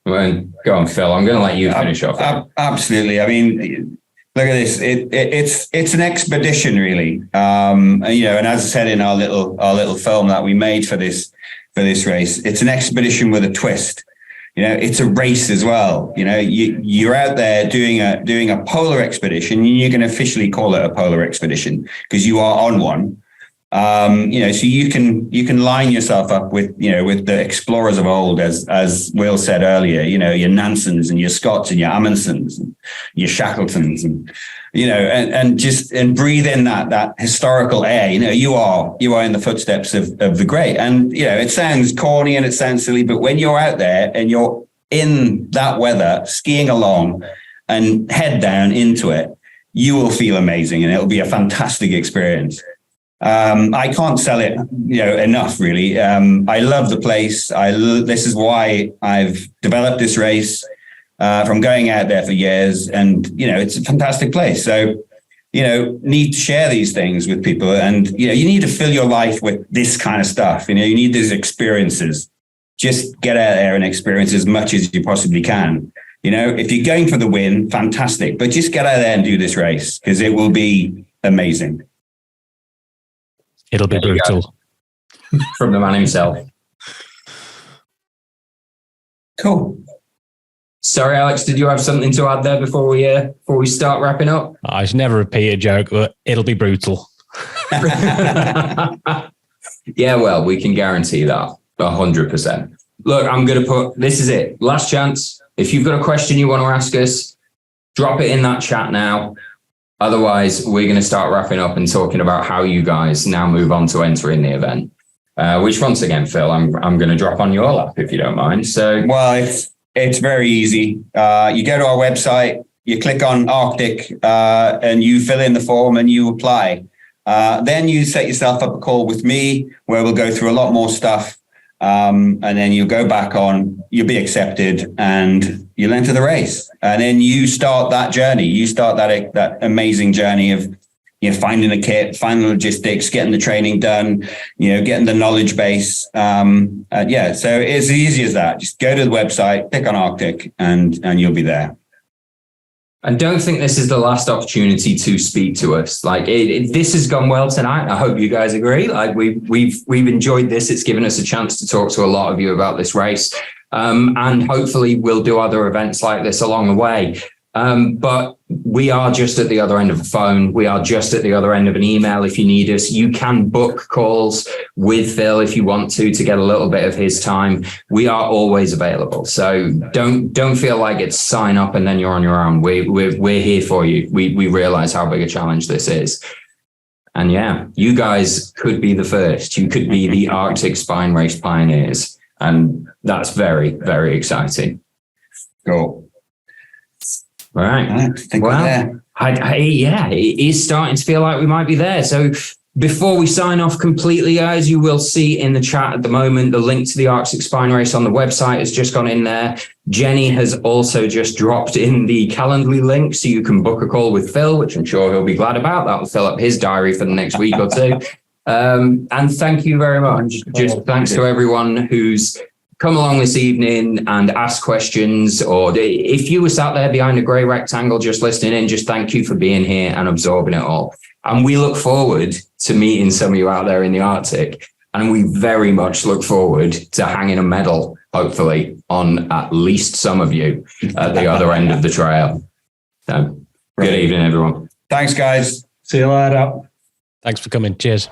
Well, go on, Phil. I'm going to let you finish off. Absolutely. I mean, look at this. It's an expedition, really. And as I said in our little film that we made for this race, it's an expedition with a twist. It's a race as well. You're out there doing a polar expedition, and you can officially call it a polar expedition because you are on one. So you can line yourself up with the explorers of old, as Will said earlier. Your Nansens and your Scotts and your Amundsens and your Shackletons, and and breathe in that historical air. You are in the footsteps of the great. And it sounds corny and it sounds silly, but when you're out there and you're in that weather, skiing along and head down into it, you will feel amazing, and it'll be a fantastic experience. I can't sell it, enough, really. I love the place. This is why I've developed this race from going out there for years, and it's a fantastic place. So, need to share these things with people, and you need to fill your life with this kind of stuff. You need these experiences. Just get out there and experience as much as you possibly can. If you're going for the win, fantastic, but just get out there and do this race because it will be amazing. It'll be brutal. From the man himself. Cool. Sorry, Alex, did you have something to add there before we start wrapping up? I should never repeat a joke, but it'll be brutal. Yeah, well, we can guarantee that 100%. Look, I'm going to this is it. Last chance. If you've got a question you want to ask us, drop it in that chat now. Otherwise, we're going to start wrapping up and talking about how you guys now move on to entering the event. Which once again, Phil, I'm going to drop on your lap if you don't mind. So, well, it's very easy. You go to our website, you click on Arctic, and you fill in the form and you apply. Then you set yourself up a call with me where we'll go through a lot more stuff. And then you'll go back on, you'll be accepted and you'll enter the race. And then you start that journey. You start that amazing journey of, finding a kit, finding logistics, getting the training done, getting the knowledge base. So it's as easy as that. Just go to the website, click on Arctic and you'll be there. And don't think this is the last opportunity to speak to us. Like this has gone well tonight. I hope you guys agree. Like we've enjoyed this. It's given us a chance to talk to a lot of you about this race. And hopefully we'll do other events like this along the way. But we are just at the other end of a phone. We are just at the other end of an email. If you need us, you can book calls with Phil if you want to get a little bit of his time. We are always available. So don't feel like it's sign up and then you're on your own. We're here for you. We realize how big a challenge this is. And yeah, you guys could be the first. You could be the Arctic Spine Race pioneers. And that's very, very exciting. Cool. All right. Well, it is starting to feel like we might be there. So before we sign off completely, guys, you will see in the chat at the moment, the link to the Arctic Spine Race on the website has just gone in there. Jenny has also just dropped in the Calendly link so you can book a call with Phil, which I'm sure he'll be glad about. That will fill up his diary for the next week or two. And thank you very much. Just thanks to everyone who's come along this evening and ask questions, or if you were sat there behind a grey rectangle just listening in, just thank you for being here and absorbing it all. And we look forward to meeting some of you out there in the Arctic. And we very much look forward to hanging a medal, hopefully, on at least some of you at the other end of the trail. So, good evening, everyone. Thanks, guys. See you later. Thanks for coming. Cheers.